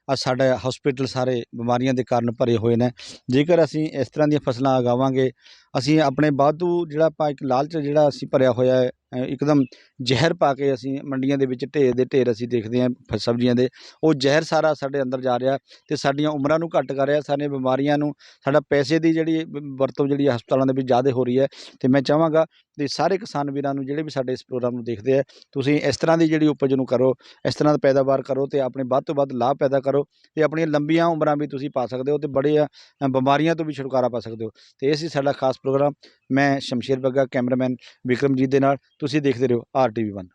ਅੱਜ ਸਾਡਾ ਹਸਪੀਟਲ ਸਾਰੇ ਬਿਮਾਰੀਆਂ ਦੇ ਕਾਰਨ ਭਰੇ ਹੋਏ ਨੇ। ਜੇਕਰ ਅਸੀਂ ਇਸ ਤਰ੍ਹਾਂ ਦੀਆਂ ਫਸਲਾਂ ਉਗਾਵਾਂਗੇ, ਅਸੀਂ ਆਪਣੇ ਵਾਧੂ ਜਿਹੜਾ ਆਪਾਂ ਇੱਕ ਲਾਲਚ ਜਿਹੜਾ ਅਸੀਂ ਭਰਿਆ ਹੋਇਆ ਹੈ, ਇੱਕਦਮ ਜ਼ਹਿਰ ਪਾ ਕੇ ਅਸੀਂ ਮੰਡੀਆਂ ਦੇ ਵਿੱਚ ਢੇਰ ਦੇ ਢੇਰ ਅਸੀਂ ਦੇਖਦੇ ਹਾਂ ਸਬਜ਼ੀਆਂ ਦੇ, ਉਹ ਜ਼ਹਿਰ ਸਾਰਾ ਸਾਡੇ ਅੰਦਰ ਜਾ ਰਿਹਾ ਅਤੇ ਸਾਡੀਆਂ ਉਮਰਾਂ ਨੂੰ ਘੱਟ ਕਰ ਰਿਹਾ, ਸਾਡੀਆਂ ਬਿਮਾਰੀਆਂ ਨੂੰ, ਸਾਡਾ ਪੈਸੇ ਦੀ ਜਿਹੜੀ ਵਰਤੋਂ ਜਿਹੜੀ ਹਸਪਤਾਲਾਂ ਦੇ ਵਿੱਚ ਜ਼ਿਆਦਾ ਹੋ ਰਹੀ ਹੈ। ਅਤੇ ਮੈਂ ਚਾਹਾਂਗਾ ਕਿ ਸਾਰੇ ਕਿਸਾਨ ਵੀਰਾਂ ਨੂੰ ਜਿਹੜੇ ਵੀ ਸਾਡੇ ਇਸ ਪ੍ਰੋਗਰਾਮ ਨੂੰ ਦੇਖਦੇ ਹੈ, ਤੁਸੀਂ ਇਸ ਤਰ੍ਹਾਂ ਦੀ ਜਿਹੜੀ ਉਪਜ ਨੂੰ ਕਰੋ, ਇਸ ਤਰ੍ਹਾਂ ਦੀ ਪੈਦਾਵਾਰ ਕਰੋ ਅਤੇ ਆਪਣੇ ਵੱਧ ਤੋਂ ਵੱਧ ਲਾਭ ਪੈਦਾ ਕਰੋ ਅਤੇ ਆਪਣੀਆਂ ਲੰਬੀਆਂ ਉਮਰਾਂ ਵੀ ਤੁਸੀਂ ਪਾ ਸਕਦੇ ਹੋ ਅਤੇ ਬੜੀਆਂ ਬਿਮਾਰੀਆਂ ਤੋਂ ਵੀ ਛੁਟਕਾਰਾ ਪਾ ਸਕਦੇ ਹੋ। ਅਤੇ ਇਹ ਸੀ ਸਾਡਾ ਖਾਸ ਪ੍ਰੋਗਰਾਮ। ਮੈਂ ਸ਼ਮਸ਼ੇਰ ਬੱਗਾ, ਕੈਮਰਾਮੈਨ ਵਿਕਰਮਜੀਤ ਦੇ ਨਾਲ। ਤੁਸੀਂ ਦੇਖਦੇ ਰਹੋ RTV1।